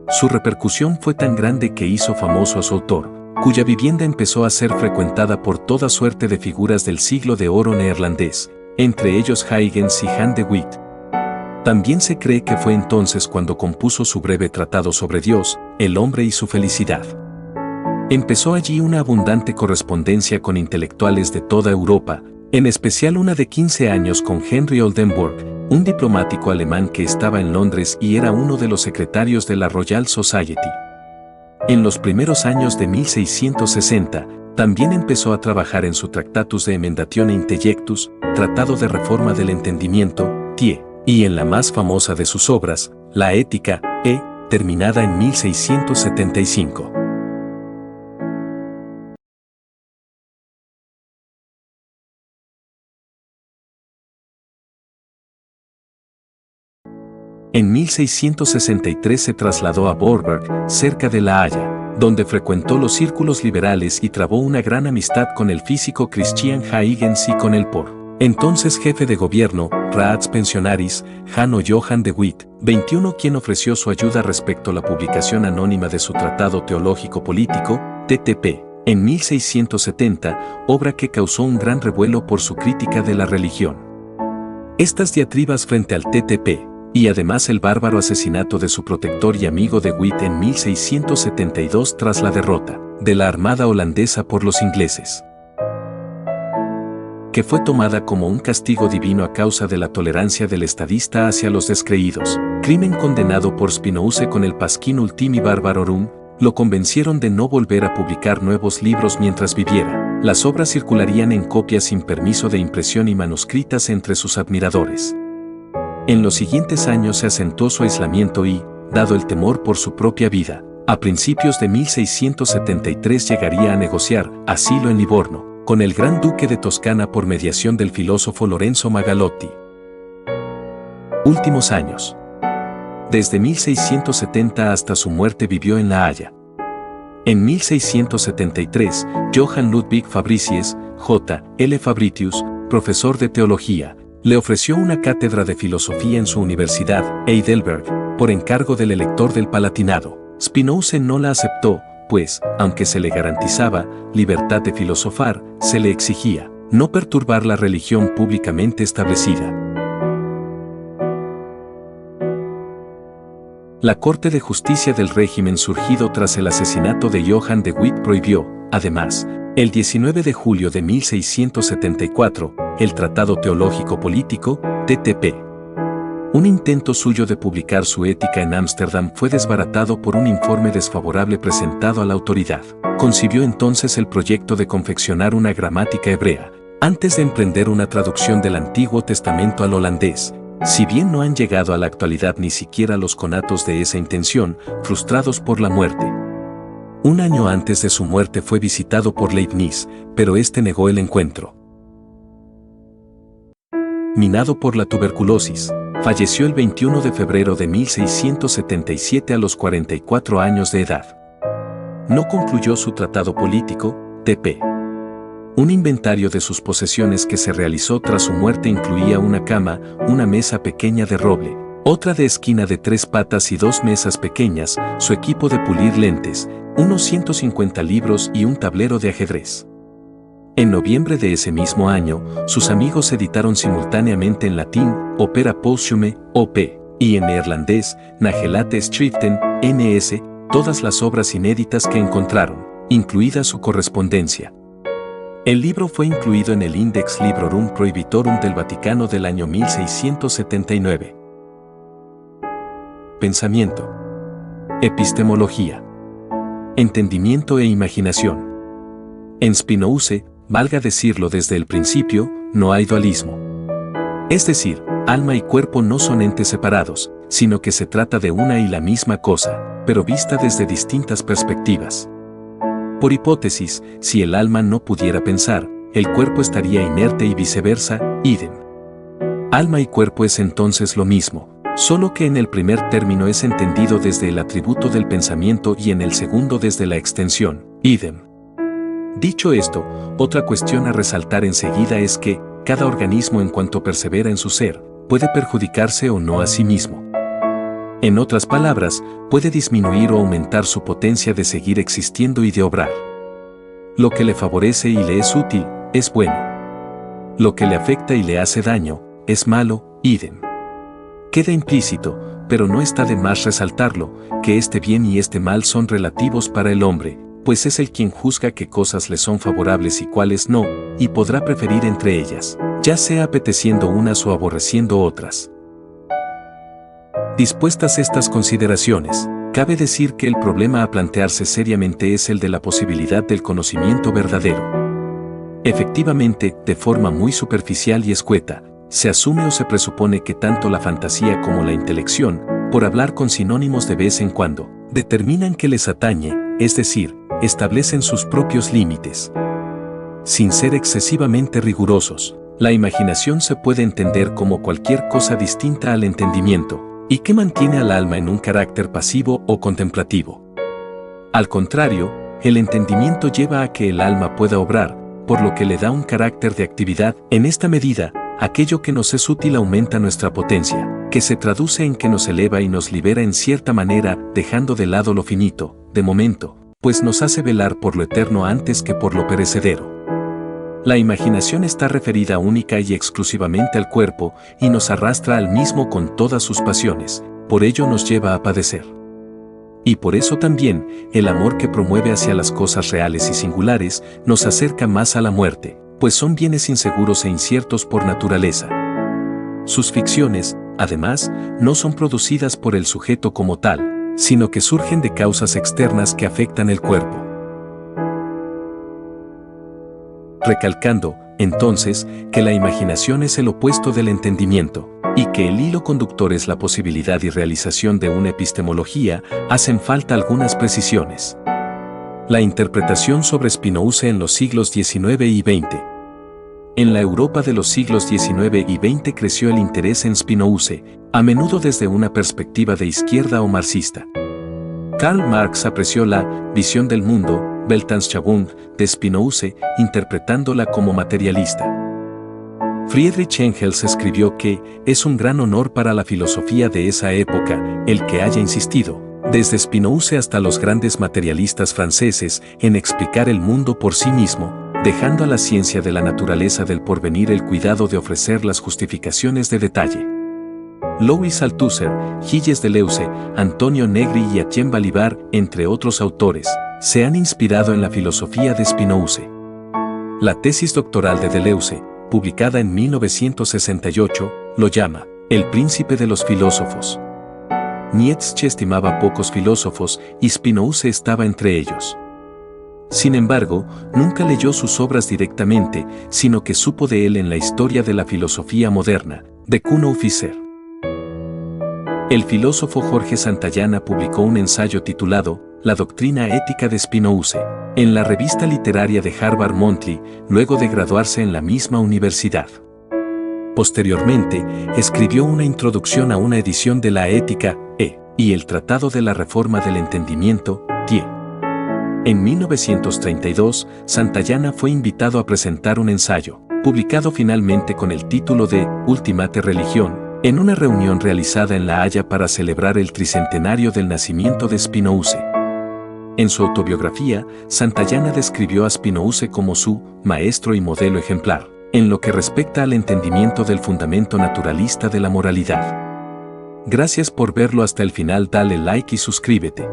Su repercusión fue tan grande que hizo famoso a su autor, cuya vivienda empezó a ser frecuentada por toda suerte de figuras del siglo de oro neerlandés, entre ellos Huygens y Jan de Witt. También se cree que fue entonces cuando compuso su breve tratado sobre Dios, el hombre y su felicidad. Empezó allí una abundante correspondencia con intelectuales de toda Europa, en especial una de 15 años con Henry Oldenburg, un diplomático alemán que estaba en Londres y era uno de los secretarios de la Royal Society. En los primeros años de 1660, también empezó a trabajar en su Tractatus de Emendatione Intellectus, Tratado de Reforma del Entendimiento, TIE, y en la más famosa de sus obras, la Ética, terminada en 1675. En 1663 se trasladó a Vorberg, cerca de La Haya, donde frecuentó los círculos liberales y trabó una gran amistad con el físico Christian Huygens y con el entonces jefe de gobierno, Ratspensionaris, Jan o Johann de Witt, 21, quien ofreció su ayuda respecto a la publicación anónima de su Tratado Teológico Político, TTP, en 1670, obra que causó un gran revuelo por su crítica de la religión. Estas diatribas frente al TTP, y además el bárbaro asesinato de su protector y amigo de Witt en 1672 tras la derrota de la armada holandesa por los ingleses, que fue tomada como un castigo divino a causa de la tolerancia del estadista hacia los descreídos, crimen condenado por Spinoza con el Pasquin Ultimi Barbarorum, lo convencieron de no volver a publicar nuevos libros mientras viviera. Las obras circularían en copias sin permiso de impresión y manuscritas entre sus admiradores. En los siguientes años se acentuó su aislamiento y, dado el temor por su propia vida, a principios de 1673 llegaría a negociar asilo en Livorno, con el Gran Duque de Toscana por mediación del filósofo Lorenzo Magalotti. Últimos años. Desde 1670 hasta su muerte vivió en La Haya. En 1673, Johann Ludwig Fabricius, J.L. Fabritius, profesor de teología, le ofreció una cátedra de filosofía en su universidad, Heidelberg, por encargo del elector del Palatinado. Spinoza no la aceptó, pues, aunque se le garantizaba libertad de filosofar, se le exigía no perturbar la religión públicamente establecida. La Corte de Justicia del régimen surgido tras el asesinato de Johann de Witt prohibió, además, el 19 de julio de 1674, el Tratado Teológico Político, TTP. Un intento suyo de publicar su ética en Ámsterdam fue desbaratado por un informe desfavorable presentado a la autoridad. Concibió entonces el proyecto de confeccionar una gramática hebrea, antes de emprender una traducción del Antiguo Testamento al holandés. Si bien no han llegado a la actualidad ni siquiera los conatos de esa intención, frustrados por la muerte. Un año antes de su muerte fue visitado por Leibniz, pero este negó el encuentro. Minado por la tuberculosis, falleció el 21 de febrero de 1677 a los 44 años de edad. No concluyó su tratado político, TP. Un inventario de sus posesiones que se realizó tras su muerte incluía una cama, una mesa pequeña de roble, otra de esquina de 3 patas y 2 mesas pequeñas, su equipo de pulir lentes, unos 150 libros y un tablero de ajedrez. En noviembre de ese mismo año, sus amigos editaron simultáneamente en latín, Opera Posthume, OP, y en neerlandés, Nagelate Schriften, NS, todas las obras inéditas que encontraron, incluida su correspondencia. El libro fue incluido en el Index Librorum Prohibitorum del Vaticano del año 1679. Pensamiento. Epistemología. Entendimiento e imaginación. En Spinoza, valga decirlo desde el principio, no hay dualismo. Es decir, alma y cuerpo no son entes separados, sino que se trata de una y la misma cosa, pero vista desde distintas perspectivas. Por hipótesis, si el alma no pudiera pensar, el cuerpo estaría inerte y viceversa, idem. Alma y cuerpo es entonces lo mismo, solo que en el primer término es entendido desde el atributo del pensamiento y en el segundo desde la extensión, idem. Dicho esto, otra cuestión a resaltar enseguida es que, cada organismo en cuanto persevera en su ser, puede perjudicarse o no a sí mismo. En otras palabras, puede disminuir o aumentar su potencia de seguir existiendo y de obrar. Lo que le favorece y le es útil, es bueno. Lo que le afecta y le hace daño, es malo, idem. Queda implícito, pero no está de más resaltarlo, que este bien y este mal son relativos para el hombre, pues es él quien juzga qué cosas le son favorables y cuáles no, y podrá preferir entre ellas, ya sea apeteciendo unas o aborreciendo otras. Dispuestas estas consideraciones, cabe decir que el problema a plantearse seriamente es el de la posibilidad del conocimiento verdadero. Efectivamente, de forma muy superficial y escueta, se asume o se presupone que tanto la fantasía como la intelección, por hablar con sinónimos de vez en cuando, determinan que les atañe, es decir, establecen sus propios límites. Sin ser excesivamente rigurosos, la imaginación se puede entender como cualquier cosa distinta al entendimiento, y que mantiene al alma en un carácter pasivo o contemplativo. Al contrario, el entendimiento lleva a que el alma pueda obrar, por lo que le da un carácter de actividad. En esta medida, aquello que nos es útil aumenta nuestra potencia, que se traduce en que nos eleva y nos libera en cierta manera, dejando de lado lo finito, de momento, pues nos hace velar por lo eterno antes que por lo perecedero. La imaginación está referida única y exclusivamente al cuerpo y nos arrastra al mismo con todas sus pasiones, por ello nos lleva a padecer. Y por eso también, el amor que promueve hacia las cosas reales y singulares nos acerca más a la muerte, pues son bienes inseguros e inciertos por naturaleza. Sus ficciones, además, no son producidas por el sujeto como tal, sino que surgen de causas externas que afectan el cuerpo. Recalcando, entonces, que la imaginación es el opuesto del entendimiento, y que el hilo conductor es la posibilidad y realización de una epistemología, hacen falta algunas precisiones. La interpretación sobre Spinoza en los siglos XIX y XX. En la Europa de los siglos XIX y XX creció el interés en Spinoza, a menudo desde una perspectiva de izquierda o marxista. Karl Marx apreció la visión del mundo, Weltanschauung, de Spinoza, interpretándola como materialista. Friedrich Engels escribió que es un gran honor para la filosofía de esa época el que haya insistido, desde Spinoza hasta los grandes materialistas franceses, en explicar el mundo por sí mismo, dejando a la ciencia de la naturaleza del porvenir el cuidado de ofrecer las justificaciones de detalle. Louis Althusser, Gilles Deleuze, Antonio Negri y Etienne Balibar, entre otros autores, se han inspirado en la filosofía de Spinoza. La tesis doctoral de Deleuze, publicada en 1968, lo llama el príncipe de los filósofos. Nietzsche estimaba pocos filósofos y Spinoza estaba entre ellos. Sin embargo, nunca leyó sus obras directamente, sino que supo de él en la historia de la filosofía moderna, de Kuno Fischer. El filósofo Jorge Santayana publicó un ensayo titulado La doctrina ética de Spinoza, en la revista literaria de Harvard Monthly, luego de graduarse en la misma universidad. Posteriormente, escribió una introducción a una edición de la Ética, y el Tratado de la Reforma del Entendimiento, TIE. En 1932, Santayana fue invitado a presentar un ensayo, publicado finalmente con el título de Ultimate Religion, en una reunión realizada en La Haya para celebrar el tricentenario del nacimiento de Spinoza. En su autobiografía, Santayana describió a Spinoza como su maestro y modelo ejemplar, en lo que respecta al entendimiento del fundamento naturalista de la moralidad. Gracias por verlo hasta el final, dale like y suscríbete.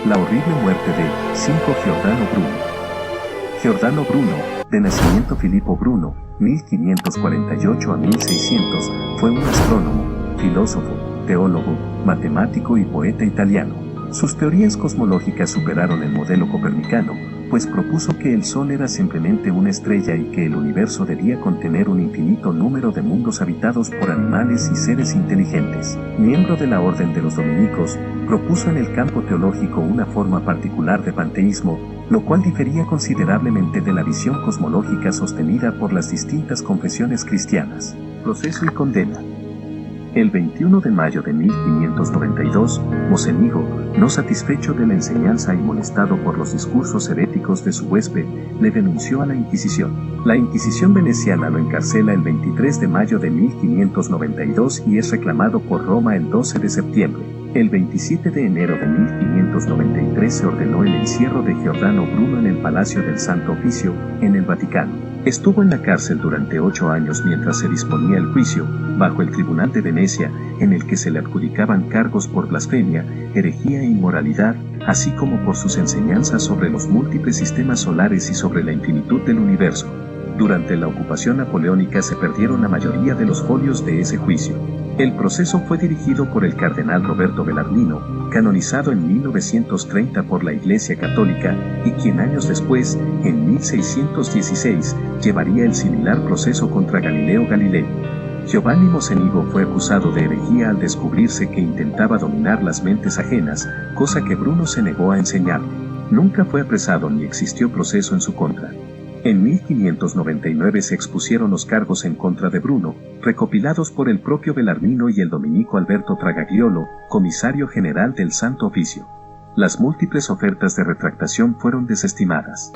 La horrible muerte de 5. Giordano Bruno. Giordano Bruno, de nacimiento Filippo Bruno, 1548 a 1600, fue un astrónomo, filósofo, teólogo, matemático y poeta italiano. Sus teorías cosmológicas superaron el modelo copernicano, pues propuso que el Sol era simplemente una estrella y que el universo debía contener un infinito número de mundos habitados por animales y seres inteligentes. Miembro de la Orden de los Dominicos, propuso en el campo teológico una forma particular de panteísmo, lo cual difería considerablemente de la visión cosmológica sostenida por las distintas confesiones cristianas. Proceso y condena. El 21 de mayo de 1592, Mocenigo, no satisfecho de la enseñanza y molestado por los discursos heréticos de su huésped, le denunció a la Inquisición. La Inquisición veneciana lo encarcela el 23 de mayo de 1592 y es reclamado por Roma el 12 de septiembre. El 27 de enero de 1593 se ordenó el encierro de Giordano Bruno en el Palacio del Santo Oficio, en el Vaticano. Estuvo en la cárcel durante 8 años mientras se disponía el juicio, bajo el Tribunal de Venecia, en el que se le adjudicaban cargos por blasfemia, herejía e inmoralidad, así como por sus enseñanzas sobre los múltiples sistemas solares y sobre la infinitud del universo. Durante la ocupación napoleónica se perdieron la mayoría de los folios de ese juicio. El proceso fue dirigido por el cardenal Roberto Bellarmino, canonizado en 1930 por la Iglesia Católica, y quien años después, en 1616, llevaría el similar proceso contra Galileo Galilei. Giovanni Mocenigo fue acusado de herejía al descubrirse que intentaba dominar las mentes ajenas, cosa que Bruno se negó a enseñar. Nunca fue apresado ni existió proceso en su contra. En 1599 se expusieron los cargos en contra de Bruno, recopilados por el propio Bellarmino y el dominico Alberto Tragagliolo, comisario general del Santo Oficio. Las múltiples ofertas de retractación fueron desestimadas.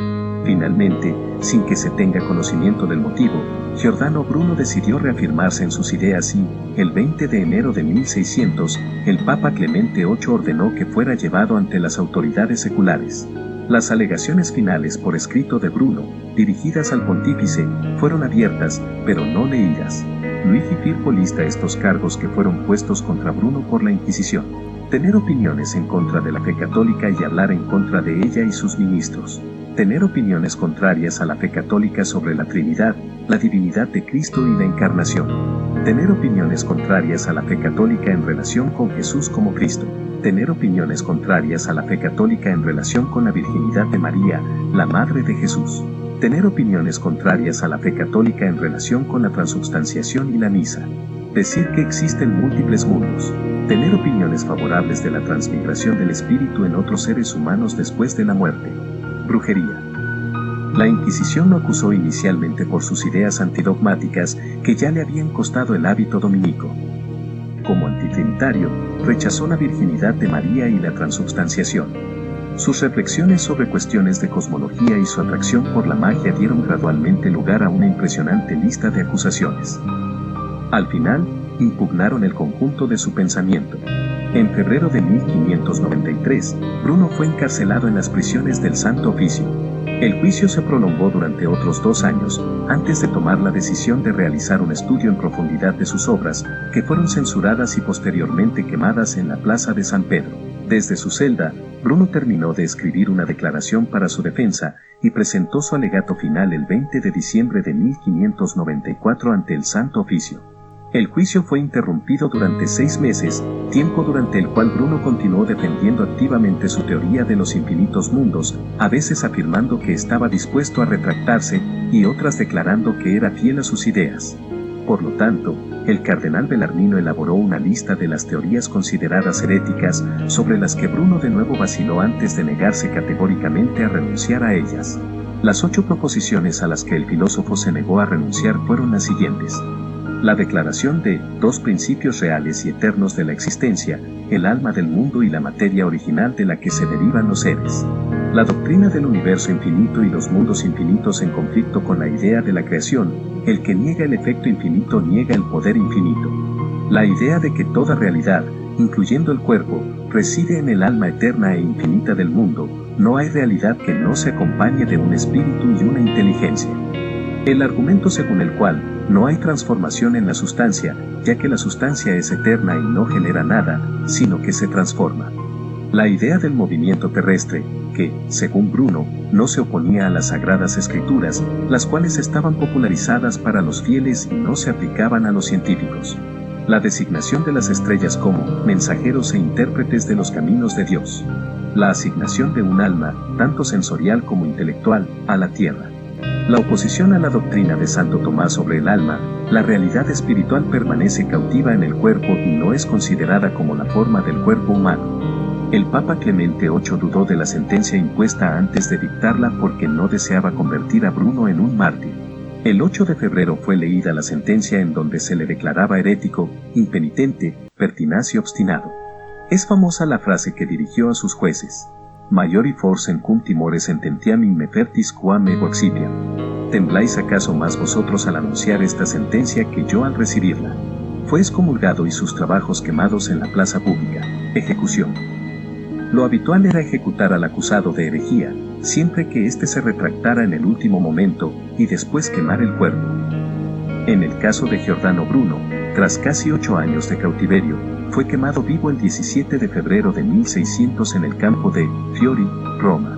Finalmente, sin que se tenga conocimiento del motivo, Giordano Bruno decidió reafirmarse en sus ideas y, el 20 de enero de 1600, el Papa Clemente VIII ordenó que fuera llevado ante las autoridades seculares. Las alegaciones finales por escrito de Bruno, dirigidas al pontífice, fueron abiertas, pero no leídas. Luigi Firpo lista estos cargos que fueron puestos contra Bruno por la Inquisición. Tener opiniones en contra de la fe católica y hablar en contra de ella y sus ministros. Tener opiniones contrarias a la fe católica sobre la Trinidad, la divinidad de Cristo y la Encarnación. Tener opiniones contrarias a la fe católica en relación con Jesús como Cristo. Tener opiniones contrarias a la fe católica en relación con la virginidad de María, la Madre de Jesús. Tener opiniones contrarias a la fe católica en relación con la transubstanciación y la misa. Decir que existen múltiples mundos. Tener opiniones favorables de la transmigración del espíritu en otros seres humanos después de la muerte. Brujería. La Inquisición lo acusó inicialmente por sus ideas antidogmáticas que ya le habían costado el hábito dominico. Como antitrinitario, rechazó la virginidad de María y la transubstanciación. Sus reflexiones sobre cuestiones de cosmología y su atracción por la magia dieron gradualmente lugar a una impresionante lista de acusaciones. Al final, impugnaron el conjunto de su pensamiento. En febrero de 1593, Bruno fue encarcelado en las prisiones del Santo Oficio. El juicio se prolongó durante otros 2 años, antes de tomar la decisión de realizar un estudio en profundidad de sus obras, que fueron censuradas y posteriormente quemadas en la Plaza de San Pedro. Desde su celda, Bruno terminó de escribir una declaración para su defensa, y presentó su alegato final el 20 de diciembre de 1594 ante el Santo Oficio. El juicio fue interrumpido durante 6 meses, tiempo durante el cual Bruno continuó defendiendo activamente su teoría de los infinitos mundos, a veces afirmando que estaba dispuesto a retractarse, y otras declarando que era fiel a sus ideas. Por lo tanto, el cardenal Bellarmino elaboró una lista de las teorías consideradas heréticas, sobre las que Bruno de nuevo vaciló antes de negarse categóricamente a renunciar a ellas. Las 8 proposiciones a las que el filósofo se negó a renunciar fueron las siguientes. La declaración de 2 principios reales y eternos de la existencia, el alma del mundo y la materia original de la que se derivan los seres. La doctrina del universo infinito y los mundos infinitos en conflicto con la idea de la creación, el que niega el efecto infinito niega el poder infinito. La idea de que toda realidad, incluyendo el cuerpo, reside en el alma eterna e infinita del mundo, no hay realidad que no se acompañe de un espíritu y una inteligencia. El argumento según el cual no hay transformación en la sustancia, ya que la sustancia es eterna y no genera nada, sino que se transforma. La idea del movimiento terrestre, que, según Bruno, no se oponía a las sagradas escrituras, las cuales estaban popularizadas para los fieles y no se aplicaban a los científicos. La designación de las estrellas como mensajeros e intérpretes de los caminos de Dios. La asignación de un alma, tanto sensorial como intelectual, a la Tierra. La oposición a la doctrina de Santo Tomás sobre el alma, la realidad espiritual permanece cautiva en el cuerpo y no es considerada como la forma del cuerpo humano. El Papa Clemente VIII dudó de la sentencia impuesta antes de dictarla porque no deseaba convertir a Bruno en un mártir. El 8 de febrero fue leída la sentencia en donde se le declaraba herético, impenitente, pertinaz y obstinado. Es famosa la frase que dirigió a sus jueces: Maiori forcem cum timore sententiam in me fertis quam ego accipiam. ¿Tembláis acaso más vosotros al anunciar esta sentencia que yo al recibirla? Fue excomulgado y sus trabajos quemados en la plaza pública. Ejecución. Lo habitual era ejecutar al acusado de herejía, siempre que éste se retractara en el último momento, y después quemar el cuerpo. En el caso de Giordano Bruno, tras casi 8 años de cautiverio, fue quemado vivo el 17 de febrero de 1600 en el campo de Fiori, Roma.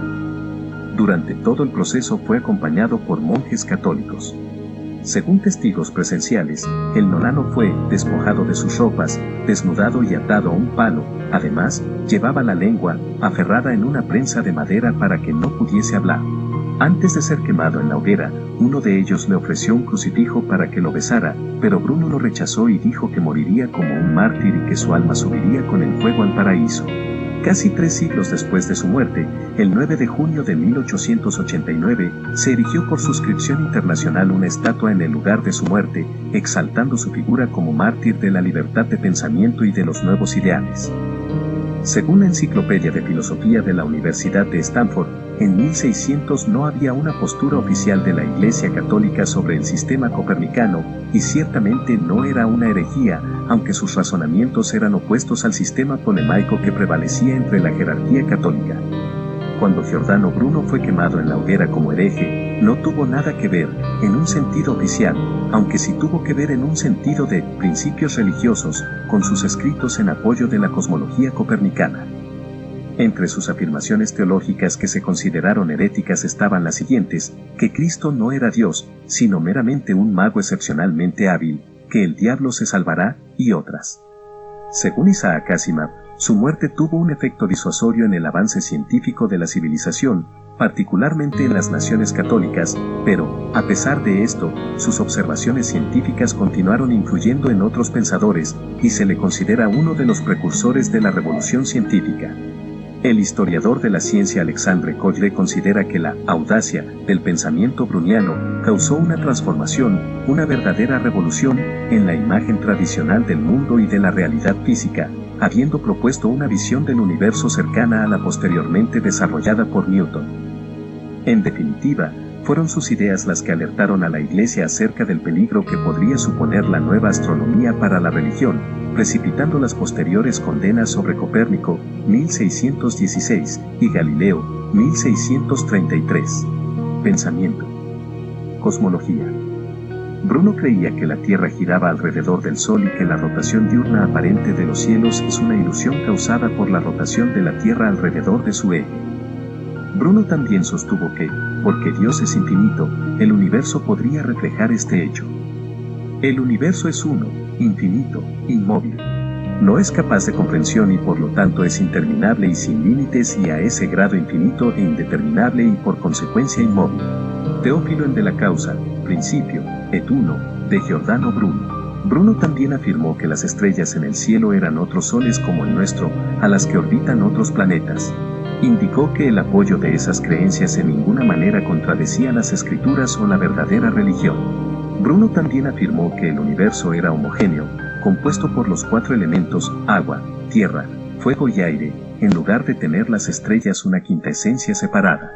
Durante todo el proceso fue acompañado por monjes católicos. Según testigos presenciales, el nonano fue despojado de sus ropas, desnudado y atado a un palo. Además, llevaba la lengua aferrada en una prensa de madera para que no pudiese hablar. Antes de ser quemado en la hoguera, uno de ellos le ofreció un crucifijo para que lo besara, pero Bruno lo rechazó y dijo que moriría como un mártir y que su alma subiría con el fuego al paraíso. Casi 3 siglos después de su muerte, el 9 de junio de 1889, se erigió por suscripción internacional una estatua en el lugar de su muerte, exaltando su figura como mártir de la libertad de pensamiento y de los nuevos ideales. Según la Enciclopedia de Filosofía de la Universidad de Stanford, en 1600 no había una postura oficial de la Iglesia Católica sobre el sistema copernicano, y ciertamente no era una herejía, aunque sus razonamientos eran opuestos al sistema ptolemaico que prevalecía entre la jerarquía católica. Cuando Giordano Bruno fue quemado en la hoguera como hereje, no tuvo nada que ver, en un sentido oficial, aunque sí tuvo que ver en un sentido de principios religiosos, con sus escritos en apoyo de la cosmología copernicana. Entre sus afirmaciones teológicas que se consideraron heréticas estaban las siguientes: que Cristo no era Dios, sino meramente un mago excepcionalmente hábil, que el diablo se salvará, y otras. Según Isaac Asimov, su muerte tuvo un efecto disuasorio en el avance científico de la civilización, particularmente en las naciones católicas, pero, a pesar de esto, sus observaciones científicas continuaron influyendo en otros pensadores, y se le considera uno de los precursores de la revolución científica. El historiador de la ciencia Alexandre Kolle considera que la audacia del pensamiento bruniano causó una transformación, una verdadera revolución, en la imagen tradicional del mundo y de la realidad física, habiendo propuesto una visión del universo cercana a la posteriormente desarrollada por Newton. En definitiva, fueron sus ideas las que alertaron a la Iglesia acerca del peligro que podría suponer la nueva astronomía para la religión, precipitando las posteriores condenas sobre Copérnico, 1616, y Galileo, 1633. Pensamiento. Cosmología. Bruno creía que la Tierra giraba alrededor del Sol y que la rotación diurna aparente de los cielos es una ilusión causada por la rotación de la Tierra alrededor de su eje. Bruno también sostuvo que, porque Dios es infinito, el universo podría reflejar este hecho. El universo es uno, infinito, inmóvil. No es capaz de comprensión y por lo tanto es interminable y sin límites y a ese grado infinito e indeterminable y por consecuencia inmóvil. Teófilo en De la Causa, Principio, et Uno, de Giordano Bruno. Bruno también afirmó que las estrellas en el cielo eran otros soles como el nuestro, a las que orbitan otros planetas. Indicó que el apoyo de esas creencias en ninguna manera contradecía las escrituras o la verdadera religión. Bruno también afirmó que el universo era homogéneo, compuesto por los 4 elementos, agua, tierra, fuego y aire, en lugar de tener las estrellas una quinta esencia separada.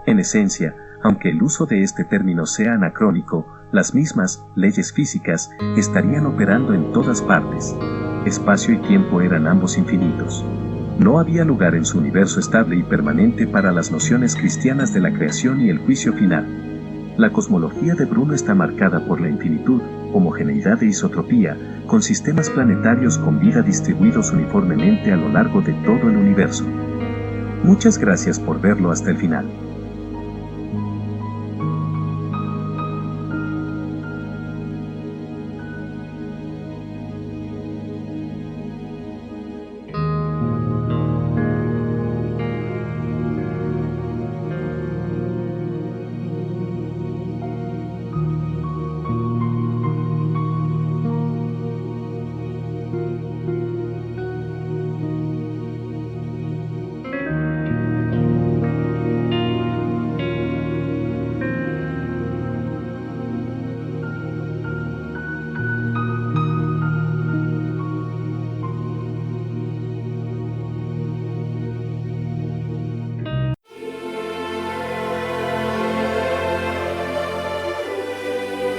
En esencia, aunque el uso de este término sea anacrónico, las mismas leyes físicas estarían operando en todas partes. Espacio y tiempo eran ambos infinitos. No había lugar en su universo estable y permanente para las nociones cristianas de la creación y el juicio final. La cosmología de Bruno está marcada por la infinitud, homogeneidad e isotropía, con sistemas planetarios con vida distribuidos uniformemente a lo largo de todo el universo. Muchas gracias por verlo hasta el final.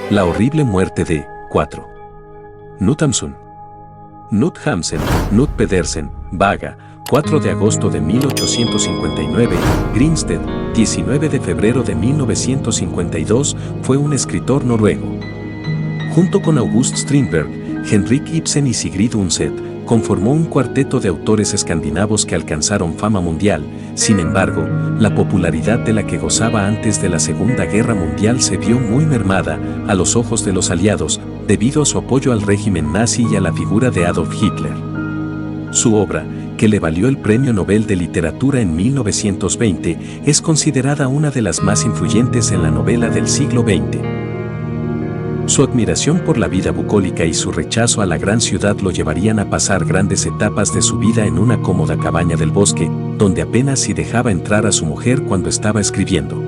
La horrible muerte de 4. Knut Hamsun. Knut Hamsun, Knut Pedersen, Vaga, 4 de agosto de 1859, Grimsted, 19 de febrero de 1952, fue un escritor noruego. Junto con August Strindberg, Henrik Ibsen y Sigrid Undset, conformó un cuarteto de autores escandinavos que alcanzaron fama mundial. Sin embargo, la popularidad de la que gozaba antes de la Segunda Guerra Mundial se vio muy mermada a los ojos de los aliados, debido a su apoyo al régimen nazi y a la figura de Adolf Hitler. Su obra, que le valió el Premio Nobel de Literatura en 1920, es considerada una de las más influyentes en la novela del siglo XX. Su admiración por la vida bucólica y su rechazo a la gran ciudad lo llevarían a pasar grandes etapas de su vida en una cómoda cabaña del bosque, donde apenas si dejaba entrar a su mujer cuando estaba escribiendo.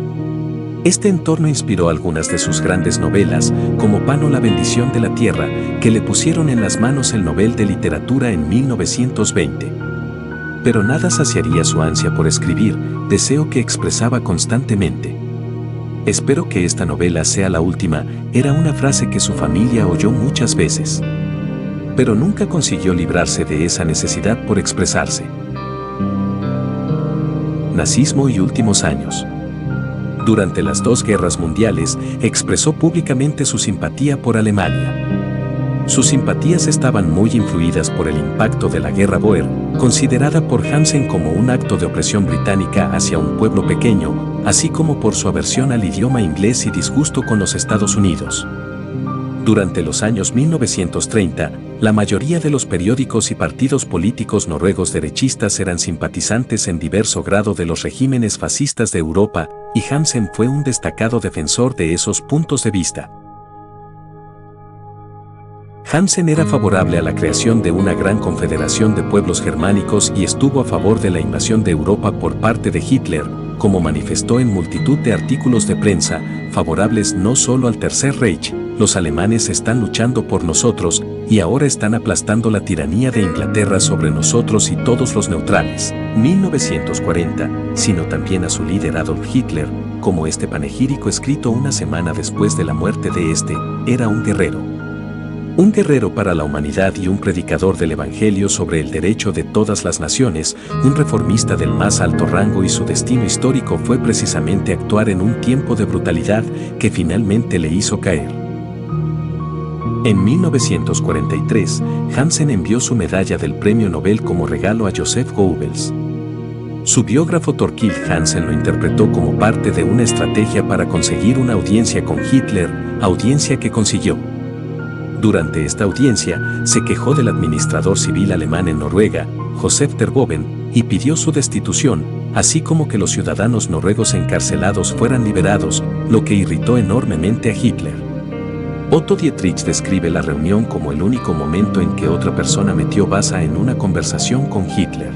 Este entorno inspiró algunas de sus grandes novelas, como Pan o La bendición de la tierra, que le pusieron en las manos el Nobel de Literatura en 1920. Pero nada saciaría su ansia por escribir, deseo que expresaba constantemente. Espero que esta novela sea la última, era una frase que su familia oyó muchas veces. Pero nunca consiguió librarse de esa necesidad por expresarse. Nazismo y últimos años. Durante las 2 guerras mundiales, expresó públicamente su simpatía por Alemania. Sus simpatías estaban muy influidas por el impacto de la Guerra Bóer, considerada por Hamsun como un acto de opresión británica hacia un pueblo pequeño, así como por su aversión al idioma inglés y disgusto con los Estados Unidos. Durante los años 1930, la mayoría de los periódicos y partidos políticos noruegos derechistas eran simpatizantes en diverso grado de los regímenes fascistas de Europa, y Hamsun fue un destacado defensor de esos puntos de vista. Hamsun era favorable a la creación de una gran confederación de pueblos germánicos y estuvo a favor de la invasión de Europa por parte de Hitler, como manifestó en multitud de artículos de prensa, favorables no solo al Tercer Reich. Los alemanes están luchando por nosotros, y ahora están aplastando la tiranía de Inglaterra sobre nosotros y todos los neutrales. 1940, sino también a su líder Adolf Hitler, como este panegírico escrito una semana después de la muerte de este, era un guerrero. Un guerrero para la humanidad y un predicador del Evangelio sobre el derecho de todas las naciones, un reformista del más alto rango, y su destino histórico fue precisamente actuar en un tiempo de brutalidad que finalmente le hizo caer. En 1943, Hamsun envió su medalla del Premio Nobel como regalo a Joseph Goebbels. Su biógrafo Thorkild Hansen lo interpretó como parte de una estrategia para conseguir una audiencia con Hitler, audiencia que consiguió. Durante esta audiencia, se quejó del administrador civil alemán en Noruega, Josef Terboven, y pidió su destitución, así como que los ciudadanos noruegos encarcelados fueran liberados, lo que irritó enormemente a Hitler. Otto Dietrich describe la reunión como el único momento en que otra persona metió baza en una conversación con Hitler.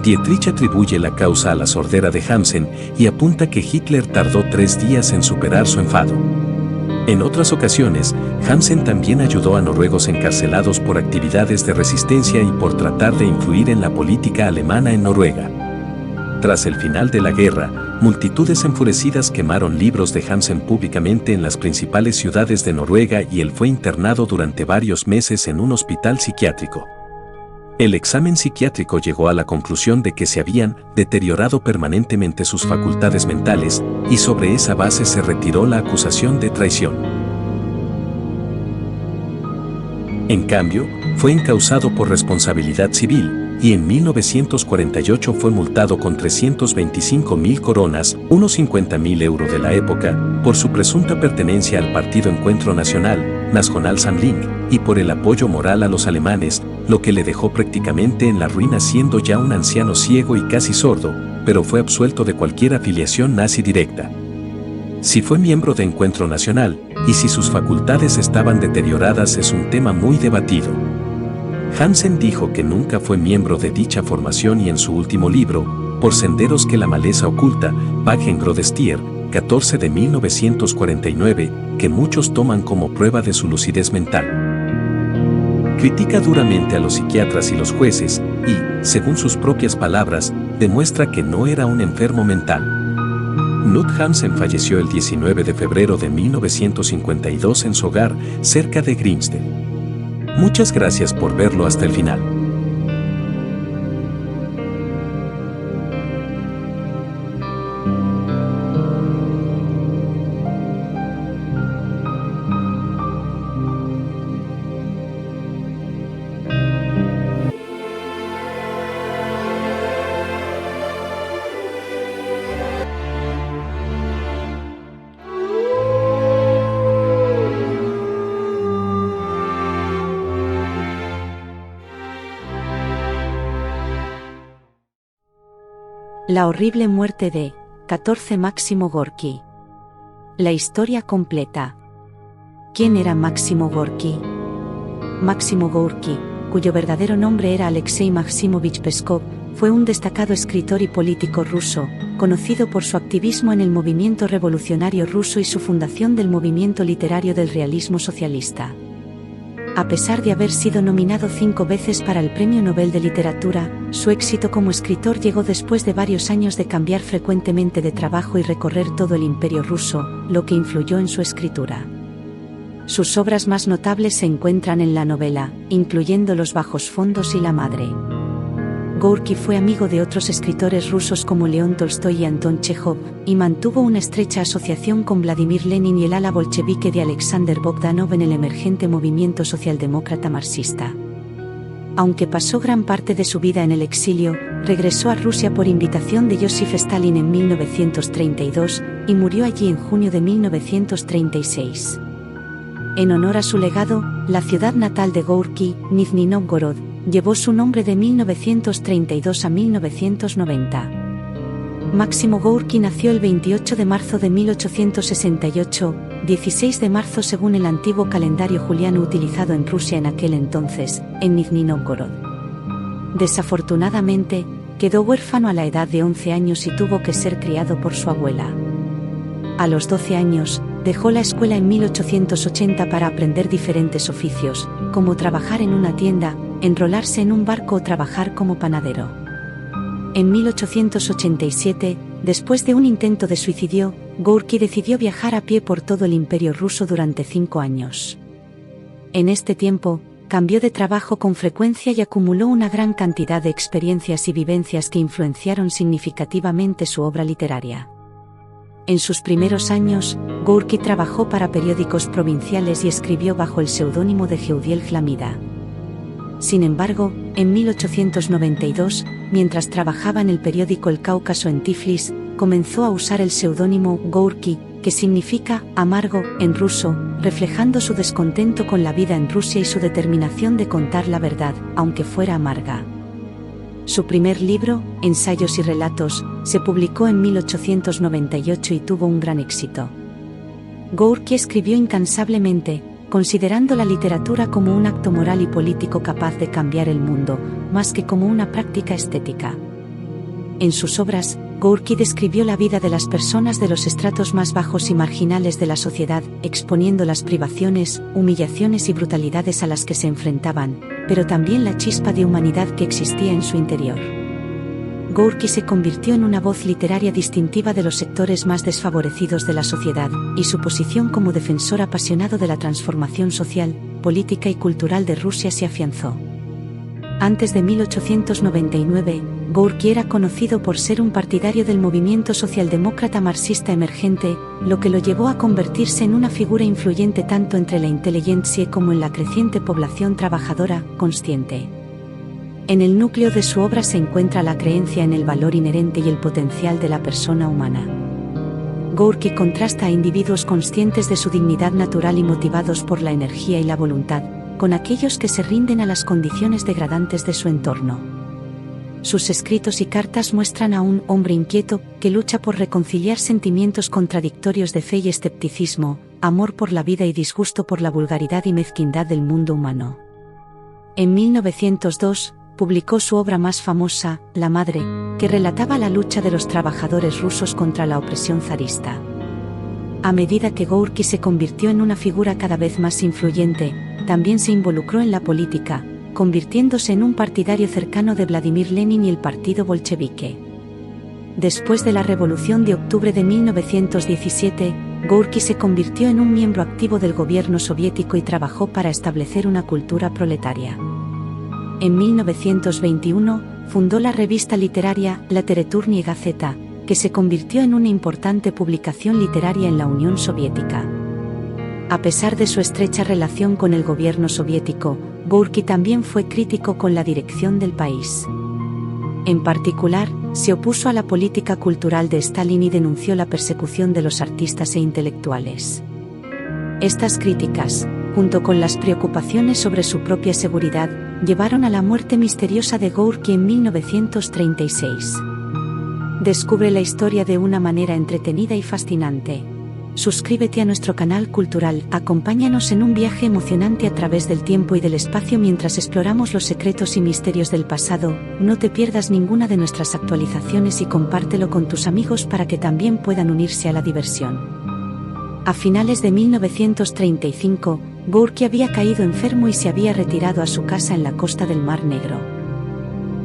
Dietrich atribuye la causa a la sordera de Hamsun y apunta que Hitler tardó 3 días en superar su enfado. En otras ocasiones, Hamsun también ayudó a noruegos encarcelados por actividades de resistencia y por tratar de influir en la política alemana en Noruega. Tras el final de la guerra, multitudes enfurecidas quemaron libros de Hamsun públicamente en las principales ciudades de Noruega y él fue internado durante varios meses en un hospital psiquiátrico. El examen psiquiátrico llegó a la conclusión de que se habían deteriorado permanentemente sus facultades mentales, y sobre esa base se retiró la acusación de traición. En cambio, fue encausado por responsabilidad civil, y en 1948 fue multado con 325.000 coronas, unos 50.000 euros de la época, por su presunta pertenencia al Partido Encuentro Nacional, Nationalsamling, y por el apoyo moral a los alemanes, lo que le dejó prácticamente en la ruina siendo ya un anciano ciego y casi sordo, pero fue absuelto de cualquier afiliación nazi directa. Si fue miembro de Encuentro Nacional, y si sus facultades estaban deterioradas es un tema muy debatido. Hansen dijo que nunca fue miembro de dicha formación y en su último libro, Por senderos que la maleza oculta, Wagengroße-Stier, 14 de 1949, que muchos toman como prueba de su lucidez mental. Critica duramente a los psiquiatras y los jueces y, según sus propias palabras, demuestra que no era un enfermo mental. Knut Hamsun falleció el 19 de febrero de 1952 en su hogar, cerca de Grimstad. Muchas gracias por verlo hasta el final. La horrible muerte de 14 Máximo Gorki. La historia completa. ¿Quién era Máximo Gorki? Máximo Gorki, cuyo verdadero nombre era Alexei Maximovich Peskov, fue un destacado escritor y político ruso, conocido por su activismo en el movimiento revolucionario ruso y su fundación del movimiento literario del realismo socialista. A pesar de haber sido nominado 5 veces para el Premio Nobel de Literatura, su éxito como escritor llegó después de varios años de cambiar frecuentemente de trabajo y recorrer todo el imperio ruso, lo que influyó en su escritura. Sus obras más notables se encuentran en la novela, incluyendo Los bajos fondos y La madre. Gorki fue amigo de otros escritores rusos como León Tolstoy y Anton Chejov, y mantuvo una estrecha asociación con Vladimir Lenin y el ala bolchevique de Alexander Bogdanov en el emergente movimiento socialdemócrata marxista. Aunque pasó gran parte de su vida en el exilio, regresó a Rusia por invitación de Joseph Stalin en 1932, y murió allí en junio de 1936. En honor a su legado, la ciudad natal de Gorki, Nizhny Novgorod, llevó su nombre de 1932 a 1990. Máximo Gorki nació el 28 de marzo de 1868, 16 de marzo según el antiguo calendario juliano utilizado en Rusia en aquel entonces, en Nizhny Novgorod. Desafortunadamente, quedó huérfano a la edad de 11 años y tuvo que ser criado por su abuela. A los 12 años, dejó la escuela en 1880 para aprender diferentes oficios, como trabajar en una tienda, enrolarse en un barco o trabajar como panadero. En 1887, después de un intento de suicidio, Gorki decidió viajar a pie por todo el imperio ruso durante 5 años. En este tiempo, cambió de trabajo con frecuencia y acumuló una gran cantidad de experiencias y vivencias que influenciaron significativamente su obra literaria. En sus primeros años, Gorki trabajó para periódicos provinciales y escribió bajo el seudónimo de Geudiel Hlamida. Sin embargo, en 1892, mientras trabajaba en el periódico El Cáucaso en Tiflis, comenzó a usar el seudónimo Gorki, que significa amargo en ruso, reflejando su descontento con la vida en Rusia y su determinación de contar la verdad, aunque fuera amarga. Su primer libro, Ensayos y relatos, se publicó en 1898 y tuvo un gran éxito. Gorki escribió incansablemente, considerando la literatura como un acto moral y político capaz de cambiar el mundo, más que como una práctica estética. En sus obras, Gorki describió la vida de las personas de los estratos más bajos y marginales de la sociedad, exponiendo las privaciones, humillaciones y brutalidades a las que se enfrentaban, pero también la chispa de humanidad que existía en su interior. Gorki se convirtió en una voz literaria distintiva de los sectores más desfavorecidos de la sociedad, y su posición como defensor apasionado de la transformación social, política y cultural de Rusia se afianzó. Antes de 1899, Gorki era conocido por ser un partidario del movimiento socialdemócrata marxista emergente, lo que lo llevó a convertirse en una figura influyente tanto entre la inteligencia como en la creciente población trabajadora, consciente. En el núcleo de su obra se encuentra la creencia en el valor inherente y el potencial de la persona humana. Gorky contrasta a individuos conscientes de su dignidad natural y motivados por la energía y la voluntad, con aquellos que se rinden a las condiciones degradantes de su entorno. Sus escritos y cartas muestran a un hombre inquieto que lucha por reconciliar sentimientos contradictorios de fe y escepticismo, amor por la vida y disgusto por la vulgaridad y mezquindad del mundo humano. En 1902, publicó su obra más famosa, La Madre, que relataba la lucha de los trabajadores rusos contra la opresión zarista. A medida que Gorky se convirtió en una figura cada vez más influyente, también se involucró en la política, convirtiéndose en un partidario cercano de Vladimir Lenin y el partido bolchevique. Después de la Revolución de Octubre de 1917, Gorky se convirtió en un miembro activo del gobierno soviético y trabajó para establecer una cultura proletaria. En 1921, fundó la revista literaria La Tereturnie Gazeta, que se convirtió en una importante publicación literaria en la Unión Soviética. A pesar de su estrecha relación con el gobierno soviético, Gorky también fue crítico con la dirección del país. En particular, se opuso a la política cultural de Stalin y denunció la persecución de los artistas e intelectuales. Estas críticas, junto con las preocupaciones sobre su propia seguridad, llevaron a la muerte misteriosa de Gorky en 1936. Descubre la historia de una manera entretenida y fascinante. Suscríbete a nuestro canal cultural, acompáñanos en un viaje emocionante a través del tiempo y del espacio mientras exploramos los secretos y misterios del pasado. No te pierdas ninguna de nuestras actualizaciones y compártelo con tus amigos para que también puedan unirse a la diversión. A finales de 1935, Gorky había caído enfermo y se había retirado a su casa en la costa del Mar Negro.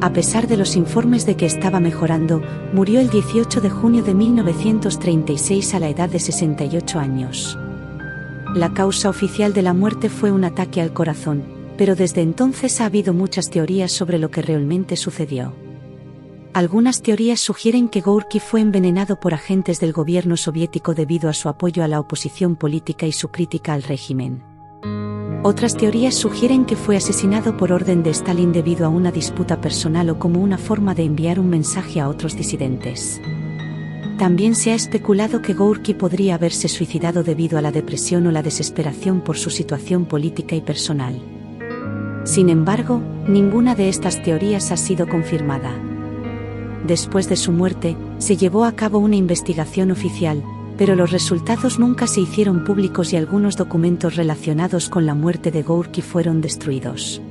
A pesar de los informes de que estaba mejorando, murió el 18 de junio de 1936 a la edad de 68 años. La causa oficial de la muerte fue un ataque al corazón, pero desde entonces ha habido muchas teorías sobre lo que realmente sucedió. Algunas teorías sugieren que Gorky fue envenenado por agentes del gobierno soviético debido a su apoyo a la oposición política y su crítica al régimen. Otras teorías sugieren que fue asesinado por orden de Stalin debido a una disputa personal o como una forma de enviar un mensaje a otros disidentes. También se ha especulado que Gorky podría haberse suicidado debido a la depresión o la desesperación por su situación política y personal. Sin embargo, ninguna de estas teorías ha sido confirmada. Después de su muerte, se llevó a cabo una investigación oficial, pero los resultados nunca se hicieron públicos y algunos documentos relacionados con la muerte de Gorky fueron destruidos.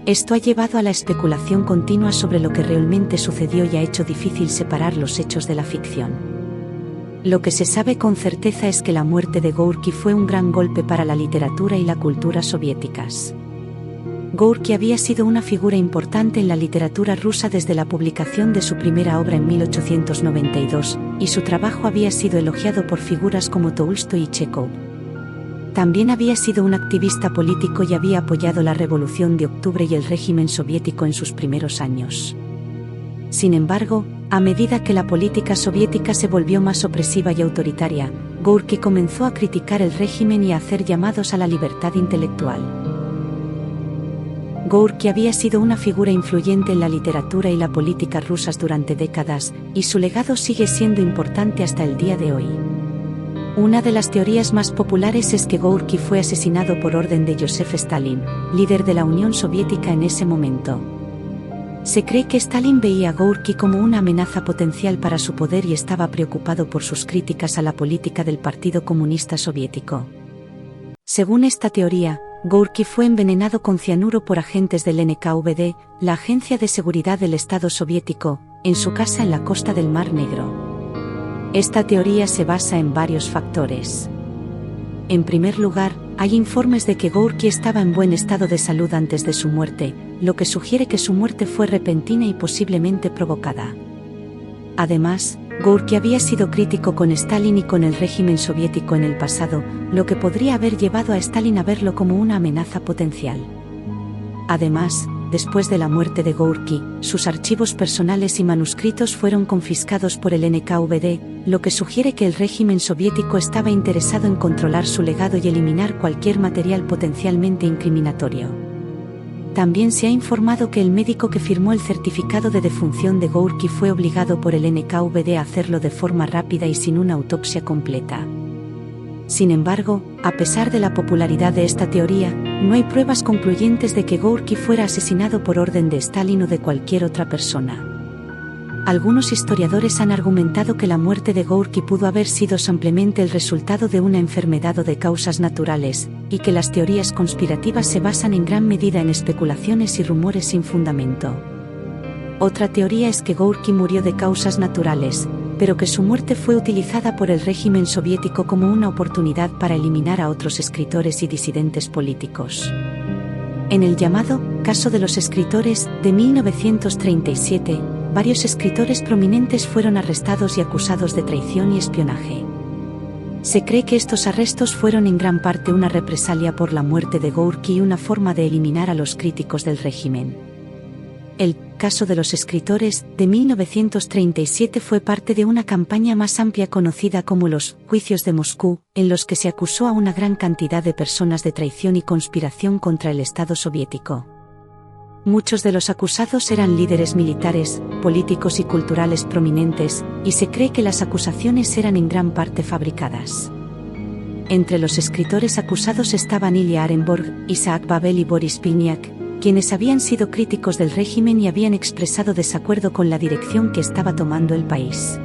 Esto ha llevado a la especulación continua sobre lo que realmente sucedió y ha hecho difícil separar los hechos de la ficción. Lo que se sabe con certeza es que la muerte de Gorky fue un gran golpe para la literatura y la cultura soviéticas. Gorky había sido una figura importante en la literatura rusa desde la publicación de su primera obra en 1892, y su trabajo había sido elogiado por figuras como Tolstói y Chekhov. También había sido un activista político y había apoyado la Revolución de Octubre y el régimen soviético en sus primeros años. Sin embargo, a medida que la política soviética se volvió más opresiva y autoritaria, Gorky comenzó a criticar el régimen y a hacer llamados a la libertad intelectual. Gorky había sido una figura influyente en la literatura y la política rusas durante décadas, y su legado sigue siendo importante hasta el día de hoy. Una de las teorías más populares es que Gorky fue asesinado por orden de Joseph Stalin, líder de la Unión Soviética en ese momento. Se cree que Stalin veía a Gorky como una amenaza potencial para su poder y estaba preocupado por sus críticas a la política del Partido Comunista Soviético. Según esta teoría, Gorky fue envenenado con cianuro por agentes del NKVD, la Agencia de Seguridad del Estado soviético, en su casa en la costa del Mar Negro. Esta teoría se basa en varios factores. En primer lugar, hay informes de que Gorky estaba en buen estado de salud antes de su muerte, lo que sugiere que su muerte fue repentina y posiblemente provocada. Además, Gorky había sido crítico con Stalin y con el régimen soviético en el pasado, lo que podría haber llevado a Stalin a verlo como una amenaza potencial. Además, después de la muerte de Gorky, sus archivos personales y manuscritos fueron confiscados por el NKVD, lo que sugiere que el régimen soviético estaba interesado en controlar su legado y eliminar cualquier material potencialmente incriminatorio. también se ha informado que el médico que firmó el certificado de defunción de Gorky fue obligado por el NKVD a hacerlo de forma rápida y sin una autopsia completa. Sin embargo, a pesar de la popularidad de esta teoría, no hay pruebas concluyentes de que Gorky fuera asesinado por orden de Stalin o de cualquier otra persona. Algunos historiadores han argumentado que la muerte de Gorky pudo haber sido simplemente el resultado de una enfermedad o de causas naturales, y que las teorías conspirativas se basan en gran medida en especulaciones y rumores sin fundamento. Otra teoría es que Gorky murió de causas naturales, pero que su muerte fue utilizada por el régimen soviético como una oportunidad para eliminar a otros escritores y disidentes políticos. En el llamado caso de los escritores de 1937, varios escritores prominentes fueron arrestados y acusados de traición y espionaje. Se cree que estos arrestos fueron en gran parte una represalia por la muerte de Gorky y una forma de eliminar a los críticos del régimen. El caso de los escritores de 1937 fue parte de una campaña más amplia conocida como los juicios de Moscú, en los que se acusó a una gran cantidad de personas de traición y conspiración contra el Estado soviético. Muchos de los acusados eran líderes militares, políticos y culturales prominentes, y se cree que las acusaciones eran en gran parte fabricadas. Entre los escritores acusados estaban Ilya Arenborg, Isaac Babel y Boris Pilniak, quienes habían sido críticos del régimen y habían expresado desacuerdo con la dirección que estaba tomando el país.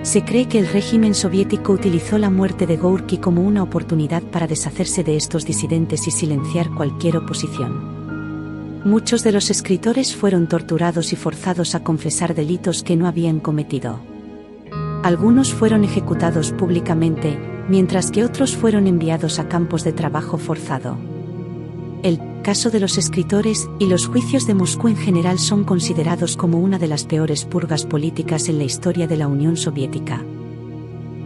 Se cree que el régimen soviético utilizó la muerte de Gorky como una oportunidad para deshacerse de estos disidentes y silenciar cualquier oposición. Muchos de los escritores fueron torturados y forzados a confesar delitos que no habían cometido. Algunos fueron ejecutados públicamente, mientras que otros fueron enviados a campos de trabajo forzado. El caso de los escritores y los juicios de Moscú en general son considerados como una de las peores purgas políticas en la historia de la Unión Soviética.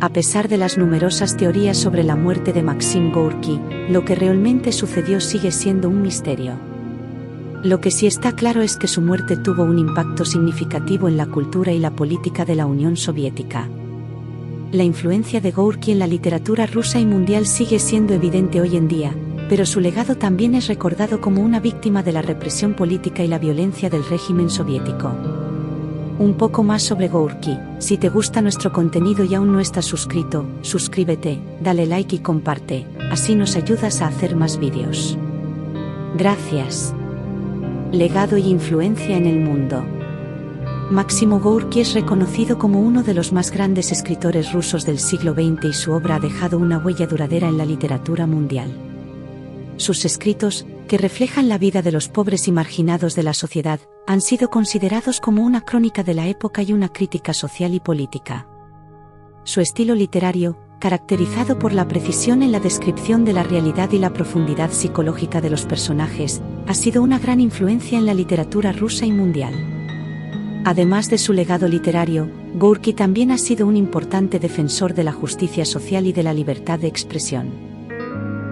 A pesar de las numerosas teorías sobre la muerte de Maxim Gorky, lo que realmente sucedió sigue siendo un misterio. Lo que sí está claro es que su muerte tuvo un impacto significativo en la cultura y la política de la Unión Soviética. La influencia de Gorky en la literatura rusa y mundial sigue siendo evidente hoy en día, pero su legado también es recordado como una víctima de la represión política y la violencia del régimen soviético. Un poco más sobre Gorky. Si te gusta nuestro contenido y aún no estás suscrito, suscríbete, dale like y comparte, así nos ayudas a hacer más vídeos. Gracias. Legado y influencia en el mundo. Máximo Gorky es reconocido como uno de los más grandes escritores rusos del siglo XX y su obra ha dejado una huella duradera en la literatura mundial. Sus escritos, que reflejan la vida de los pobres y marginados de la sociedad, han sido considerados como una crónica de la época y una crítica social y política. Su estilo literario, caracterizado por la precisión en la descripción de la realidad y la profundidad psicológica de los personajes, ha sido una gran influencia en la literatura rusa y mundial. Además de su legado literario, Gorky también ha sido un importante defensor de la justicia social y de la libertad de expresión.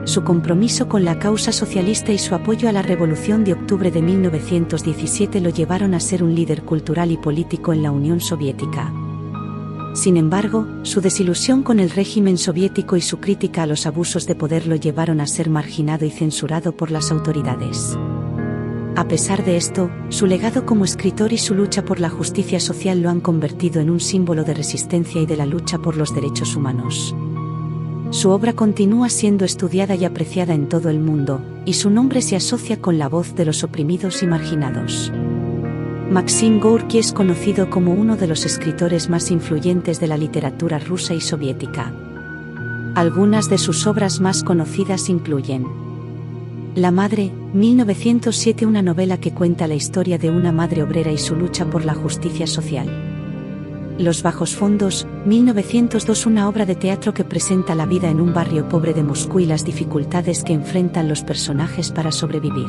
Su compromiso con la causa socialista y su apoyo a la Revolución de Octubre de 1917 lo llevaron a ser un líder cultural y político en la Unión Soviética. Sin embargo, su desilusión con el régimen soviético y su crítica a los abusos de poder lo llevaron a ser marginado y censurado por las autoridades. A pesar de esto, su legado como escritor y su lucha por la justicia social lo han convertido en un símbolo de resistencia y de la lucha por los derechos humanos. Su obra continúa siendo estudiada y apreciada en todo el mundo, y su nombre se asocia con la voz de los oprimidos y marginados. Maxim Gorky es conocido como uno de los escritores más influyentes de la literatura rusa y soviética. Algunas de sus obras más conocidas incluyen La madre, 1907, una novela que cuenta la historia de una madre obrera y su lucha por la justicia social. Los bajos fondos, 1902, una obra de teatro que presenta la vida en un barrio pobre de Moscú y las dificultades que enfrentan los personajes para sobrevivir.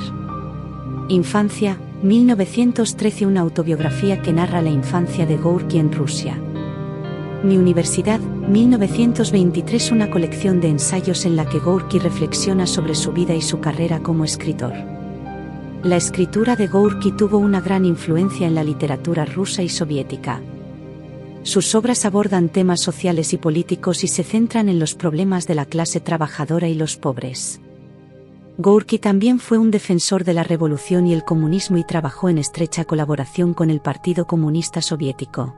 Infancia, 1913, una autobiografía que narra la infancia de Gorky en Rusia. Mi universidad, 1923, una colección de ensayos en la que Gorky reflexiona sobre su vida y su carrera como escritor. La escritura de Gorky tuvo una gran influencia en la literatura rusa y soviética. Sus obras abordan temas sociales y políticos y se centran en los problemas de la clase trabajadora y los pobres. Gorki también fue un defensor de la revolución y el comunismo y trabajó en estrecha colaboración con el Partido Comunista Soviético.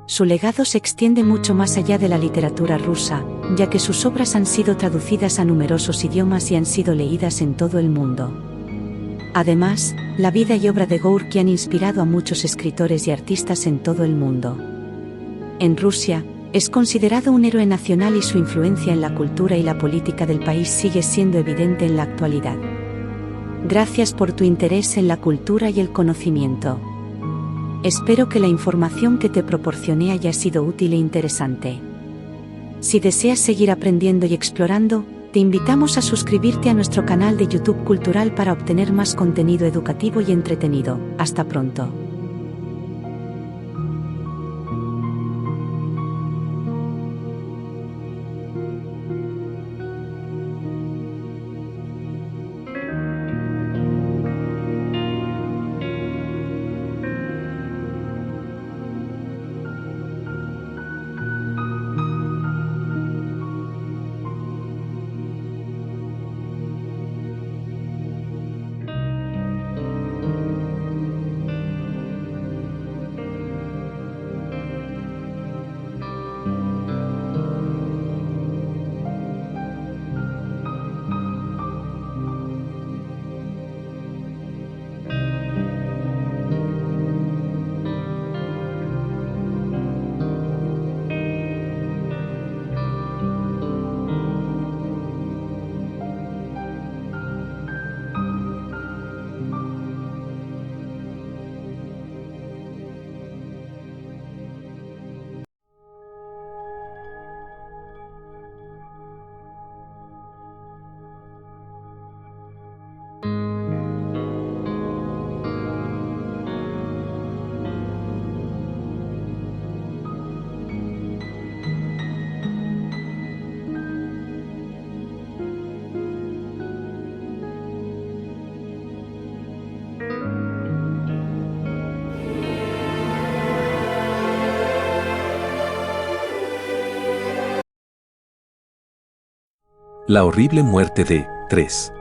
Su legado se extiende mucho más allá de la literatura rusa, ya que sus obras han sido traducidas a numerosos idiomas y han sido leídas en todo el mundo. Además, la vida y obra de Gorki han inspirado a muchos escritores y artistas en todo el mundo. En Rusia, es considerado un héroe nacional y su influencia en la cultura y la política del país sigue siendo evidente en la actualidad. Gracias por tu interés en la cultura y el conocimiento. Espero que la información que te proporcioné haya sido útil e interesante. Si deseas seguir aprendiendo y explorando, te invitamos a suscribirte a nuestro canal de YouTube Cultural para obtener más contenido educativo y entretenido. Hasta pronto. La horrible muerte de 3.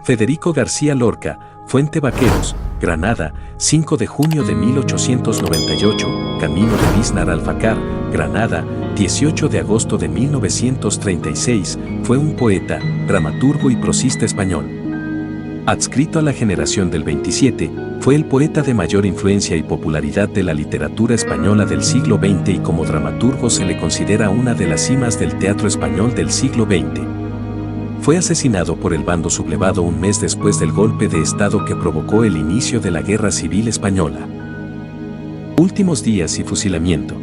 Federico García Lorca, Fuente Vaqueros, Granada, 5 de junio de 1898, Camino de Biznar Alfacar, Granada, 18 de agosto de 1936, fue un poeta, dramaturgo y prosista español. Adscrito a la generación del 27, fue el poeta de mayor influencia y popularidad de la literatura española del siglo XX y como dramaturgo se le considera una de las cimas del teatro español del siglo XX. Fue asesinado por el bando sublevado un mes después del golpe de Estado que provocó el inicio de la Guerra Civil Española. Últimos días y fusilamiento.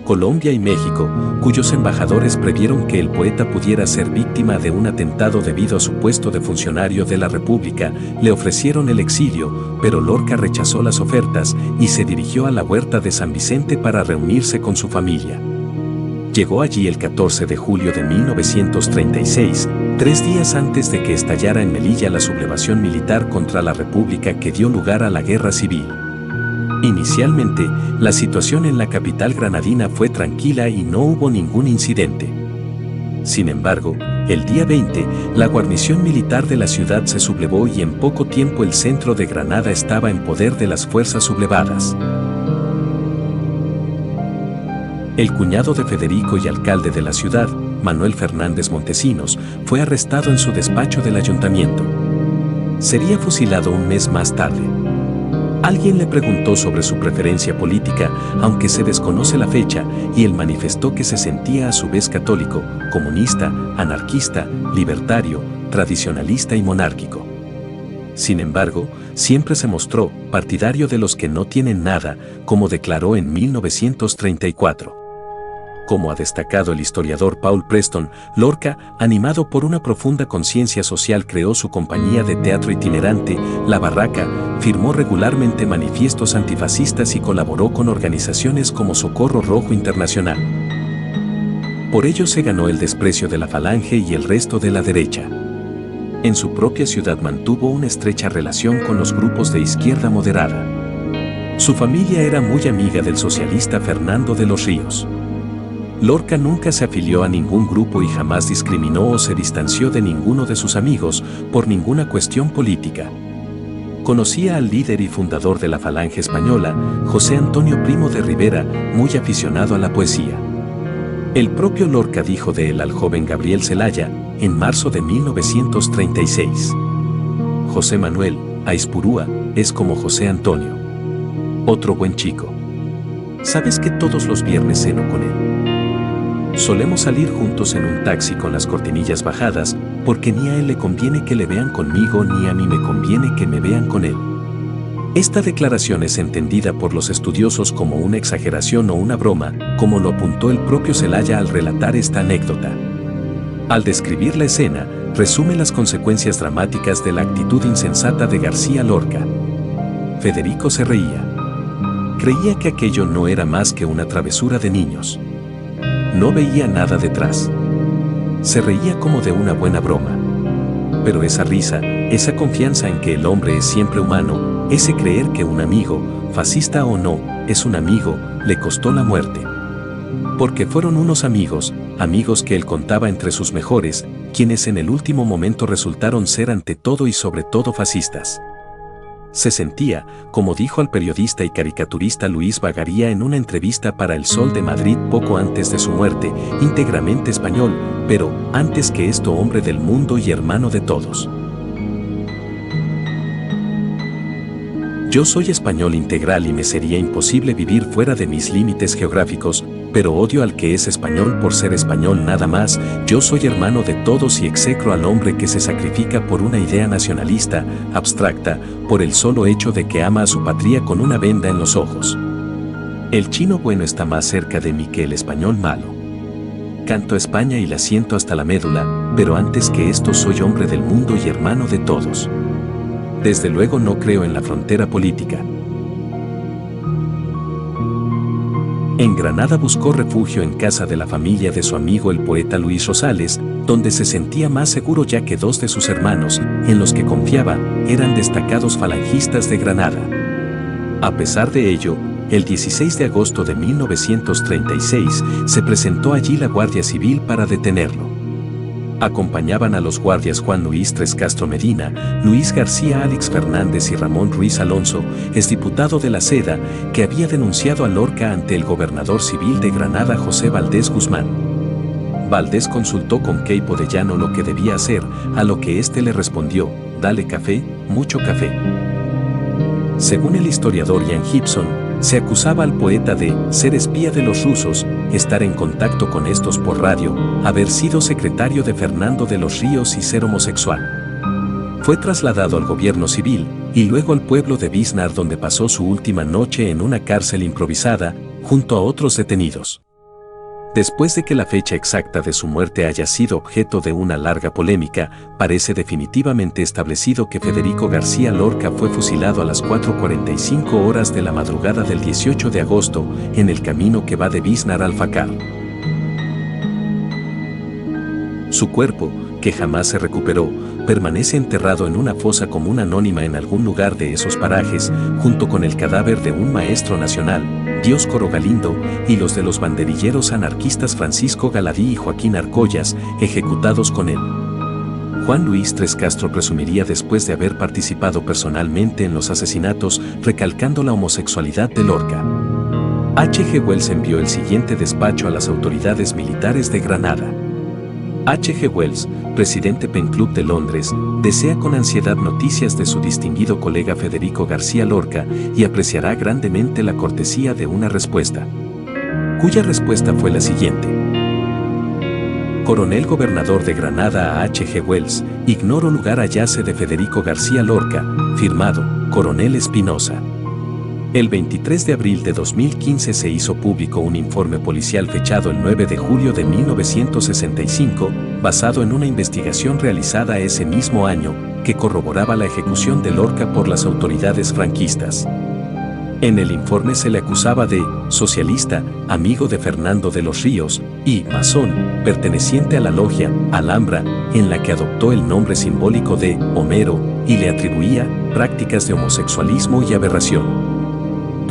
Colombia y México, cuyos embajadores previeron que el poeta pudiera ser víctima de un atentado debido a su puesto de funcionario de la República, le ofrecieron el exilio, pero Lorca rechazó las ofertas y se dirigió a la Huerta de San Vicente para reunirse con su familia. Llegó allí el 14 de julio de 1936, 3 días antes de que estallara en Melilla la sublevación militar contra la República que dio lugar a la Guerra Civil. Inicialmente, la situación en la capital granadina fue tranquila y no hubo ningún incidente. Sin embargo, el día 20, la guarnición militar de la ciudad se sublevó y en poco tiempo el centro de Granada estaba en poder de las fuerzas sublevadas. El cuñado de Federico y alcalde de la ciudad, Manuel Fernández Montesinos, fue arrestado en su despacho del ayuntamiento. Sería fusilado un mes más tarde. Alguien le preguntó sobre su preferencia política, aunque se desconoce la fecha, y él manifestó que se sentía a su vez católico, comunista, anarquista, libertario, tradicionalista y monárquico. Sin embargo, siempre se mostró partidario de los que no tienen nada, como declaró en 1934. Como ha destacado el historiador Paul Preston, Lorca, animado por una profunda conciencia social, creó su compañía de teatro itinerante, La Barraca, firmó regularmente manifiestos antifascistas y colaboró con organizaciones como Socorro Rojo Internacional. Por ello se ganó el desprecio de la Falange y el resto de la derecha. En su propia ciudad mantuvo una estrecha relación con los grupos de izquierda moderada. Su familia era muy amiga del socialista Fernando de los Ríos. Lorca nunca se afilió a ningún grupo y jamás discriminó o se distanció de ninguno de sus amigos por ninguna cuestión política. Conocía al líder y fundador de la Falange Española, José Antonio Primo de Rivera, muy aficionado a la poesía. El propio Lorca dijo de él al joven Gabriel Celaya, en marzo de 1936. José Manuel Aispurúa es como José Antonio. Otro buen chico. ¿Sabes que todos los viernes ceno con él? Solemos salir juntos en un taxi con las cortinillas bajadas, porque ni a él le conviene que le vean conmigo ni a mí me conviene que me vean con él. Esta declaración es entendida por los estudiosos como una exageración o una broma, como lo apuntó el propio Celaya al relatar esta anécdota. Al describir la escena, resume las consecuencias dramáticas de la actitud insensata de García Lorca. Federico se reía. Creía que aquello no era más que una travesura de niños. No veía nada detrás. Se reía como de una buena broma. Pero esa risa, esa confianza en que el hombre es siempre humano, ese creer que un amigo, fascista o no, es un amigo, le costó la muerte. Porque fueron unos amigos que él contaba entre sus mejores, quienes en el último momento resultaron ser ante todo y sobre todo fascistas. Se sentía, como dijo al periodista y caricaturista Luis Bagaría en una entrevista para El Sol de Madrid poco antes de su muerte, íntegramente español, pero, antes que esto, hombre del mundo y hermano de todos. Yo soy español integral y me sería imposible vivir fuera de mis límites geográficos, pero odio al que es español por ser español nada más. Yo soy hermano de todos y execro al hombre que se sacrifica por una idea nacionalista, abstracta, por el solo hecho de que ama a su patria con una venda en los ojos. El chino bueno está más cerca de mí que el español malo. Canto a España y la siento hasta la médula, pero antes que esto soy hombre del mundo y hermano de todos. Desde luego no creo en la frontera política. En Granada buscó refugio en casa de la familia de su amigo el poeta Luis Rosales, donde se sentía más seguro ya que dos de sus hermanos, en los que confiaba, eran destacados falangistas de Granada. A pesar de ello, el 16 de agosto de 1936 se presentó allí la Guardia Civil para detenerlo. Acompañaban a los guardias Juan Luis Tres Castro Medina, Luis García Álix Fernández y Ramón Ruiz Alonso, exdiputado de la Seda, que había denunciado a Lorca ante el gobernador civil de Granada José Valdés Guzmán. Valdés consultó con Queipo de Llano lo que debía hacer, a lo que éste le respondió: dale café, mucho café. Según el historiador Ian Gibson, se acusaba al poeta de ser espía de los rusos, estar en contacto con estos por radio, haber sido secretario de Fernando de los Ríos y ser homosexual. Fue trasladado al gobierno civil y luego al pueblo de Biznar, donde pasó su última noche en una cárcel improvisada, junto a otros detenidos. Después de que la fecha exacta de su muerte haya sido objeto de una larga polémica, parece definitivamente establecido que Federico García Lorca fue fusilado a las 4:45 horas de la madrugada del 18 de agosto, en el camino que va de Biznar al Facar. Su cuerpo, que jamás se recuperó, permanece enterrado en una fosa común anónima en algún lugar de esos parajes, junto con el cadáver de un maestro nacional, Dioscoro Galindo, y los de los banderilleros anarquistas Francisco Galadí y Joaquín Arcollas, ejecutados con él. Juan Luis Tres Castro presumiría después de haber participado personalmente en los asesinatos, recalcando la homosexualidad de Lorca. H.G. Wells envió el siguiente despacho a las autoridades militares de Granada. H.G. Wells, presidente Pen Club de Londres, desea con ansiedad noticias de su distinguido colega Federico García Lorca y apreciará grandemente la cortesía de una respuesta. Cuya respuesta fue la siguiente. Coronel Gobernador de Granada a H.G. Wells, ignoro lugar hallase de Federico García Lorca, firmado, Coronel Espinosa. El 23 de abril de 2015 se hizo público un informe policial fechado el 9 de julio de 1965, basado en una investigación realizada ese mismo año, que corroboraba la ejecución de Lorca por las autoridades franquistas. En el informe se le acusaba de socialista, amigo de Fernando de los Ríos, y masón, perteneciente a la logia Alhambra, en la que adoptó el nombre simbólico de Homero, y le atribuía prácticas de homosexualismo y aberración.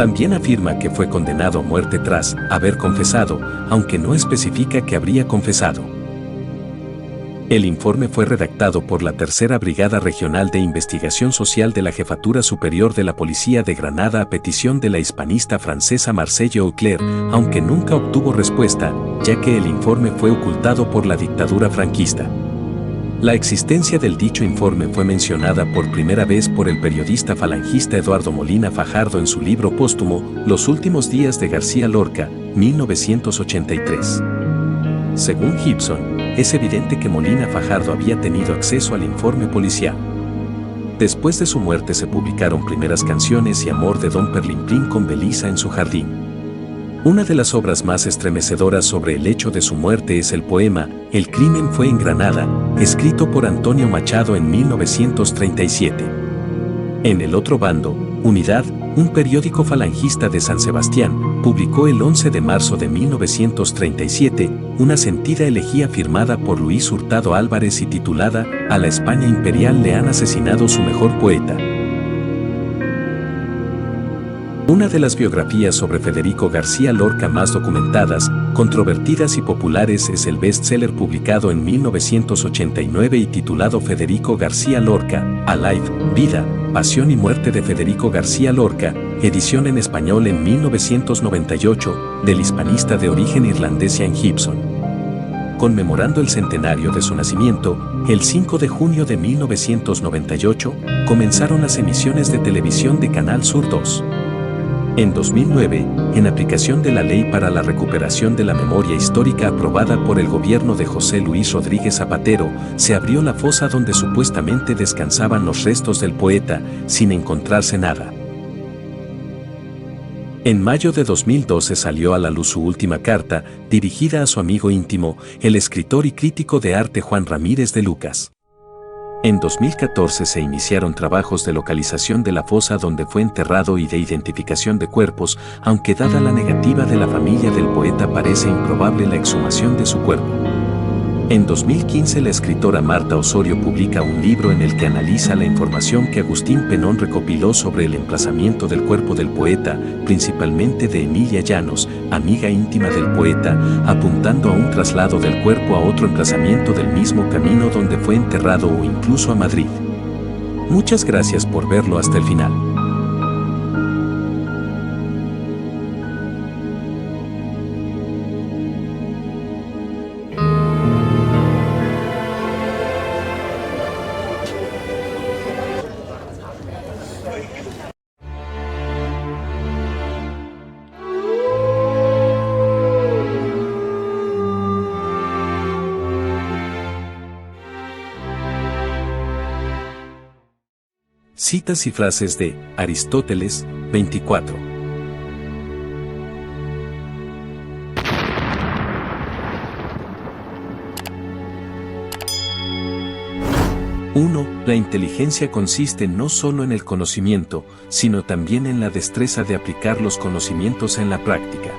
También afirma que fue condenado a muerte tras haber confesado, aunque no especifica que habría confesado. El informe fue redactado por la Tercera Brigada Regional de Investigación Social de la Jefatura Superior de la Policía de Granada a petición de la hispanista francesa Marcelle Auclair, aunque nunca obtuvo respuesta, ya que el informe fue ocultado por la dictadura franquista. La existencia del dicho informe fue mencionada por primera vez por el periodista falangista Eduardo Molina Fajardo en su libro póstumo Los últimos días de García Lorca, 1983. Según Gibson, es evidente que Molina Fajardo había tenido acceso al informe policial. Después de su muerte se publicaron Primeras canciones y Amor de Don Perlimplín con Belisa en su jardín. Una de las obras más estremecedoras sobre el hecho de su muerte es el poema El crimen fue en Granada, escrito por Antonio Machado en 1937. En el otro bando, Unidad, un periódico falangista de San Sebastián, publicó el 11 de marzo de 1937 una sentida elegía firmada por Luis Hurtado Álvarez y titulada A la España imperial le han asesinado su mejor poeta. Una de las biografías sobre Federico García Lorca más documentadas, controvertidas y populares es el bestseller publicado en 1989 y titulado Federico García Lorca, Alive, Vida, Pasión y Muerte de Federico García Lorca, edición en español en 1998, del hispanista de origen irlandés Ian Gibson. Conmemorando el centenario de su nacimiento, el 5 de junio de 1998, comenzaron las emisiones de televisión de Canal Sur 2. En 2009, en aplicación de la Ley para la Recuperación de la Memoria Histórica aprobada por el gobierno de José Luis Rodríguez Zapatero, se abrió la fosa donde supuestamente descansaban los restos del poeta, sin encontrarse nada. En mayo de 2012 salió a la luz su última carta, dirigida a su amigo íntimo, el escritor y crítico de arte Juan Ramírez de Lucas. En 2014 se iniciaron trabajos de localización de la fosa donde fue enterrado y de identificación de cuerpos, aunque dada la negativa de la familia del poeta parece improbable la exhumación de su cuerpo. En 2015 la escritora Marta Osorio publica un libro en el que analiza la información que Agustín Penón recopiló sobre el emplazamiento del cuerpo del poeta, principalmente de Emilia Llanos, amiga íntima del poeta, apuntando a un traslado del cuerpo a otro emplazamiento del mismo camino donde fue enterrado o incluso a Madrid. Muchas gracias por verlo hasta el final. Citas y frases de Aristóteles, 24. Uno, la inteligencia consiste no solo en el conocimiento, sino también en la destreza de aplicar los conocimientos en la práctica.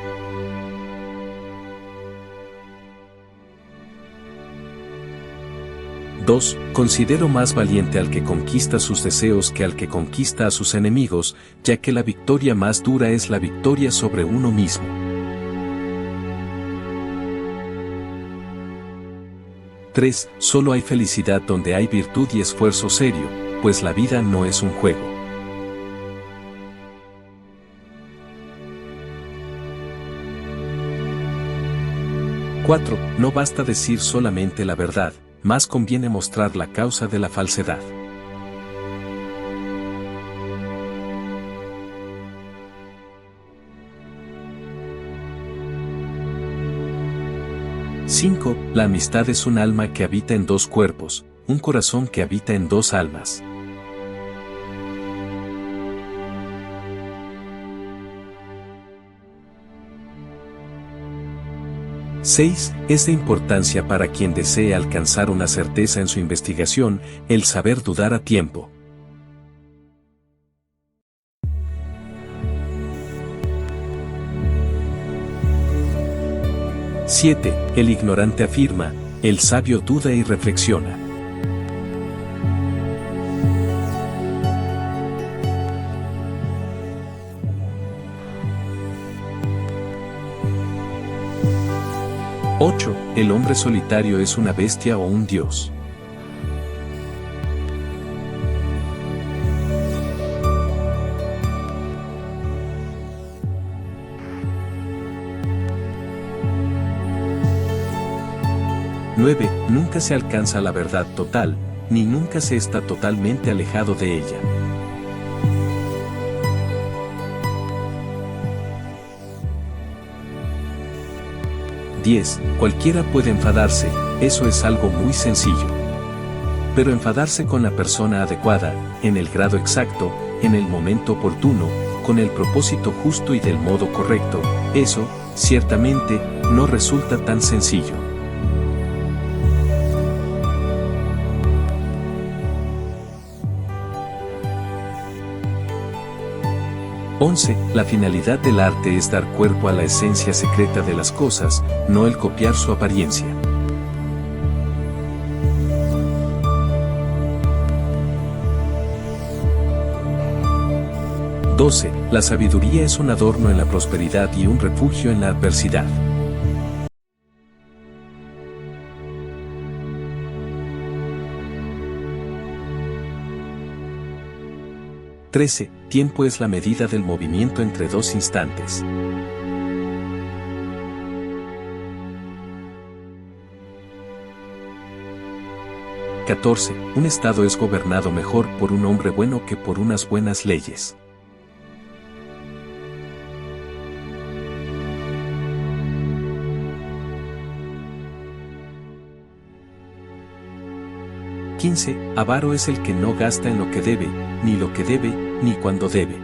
2. Considero más valiente al que conquista sus deseos que al que conquista a sus enemigos, ya que la victoria más dura es la victoria sobre uno mismo. 3. Solo hay felicidad donde hay virtud y esfuerzo serio, pues la vida no es un juego. 4. No basta decir solamente la verdad, más conviene mostrar la causa de la falsedad. 5. La amistad es un alma que habita en dos cuerpos, un corazón que habita en dos almas. 6. Es de importancia para quien desee alcanzar una certeza en su investigación, el saber dudar a tiempo. 7. El ignorante afirma, el sabio duda y reflexiona. el hombre solitario es una bestia o un dios. Nunca se alcanza la verdad total, ni nunca se está totalmente alejado de ella. 10. Cualquiera puede enfadarse, eso es algo muy sencillo. Pero enfadarse con la persona adecuada, en el grado exacto, en el momento oportuno, con el propósito justo y del modo correcto, eso, ciertamente, no resulta tan sencillo. 11. La finalidad del arte es dar cuerpo a la esencia secreta de las cosas, no el copiar su apariencia. 12. La sabiduría es un adorno en la prosperidad y un refugio en la adversidad. 13. Tiempo es la medida del movimiento entre dos instantes. 14. Un estado es gobernado mejor por un hombre bueno que por unas buenas leyes. 15. Avaro es el que no gasta en lo que debe, ni lo que debe, ni cuando debe.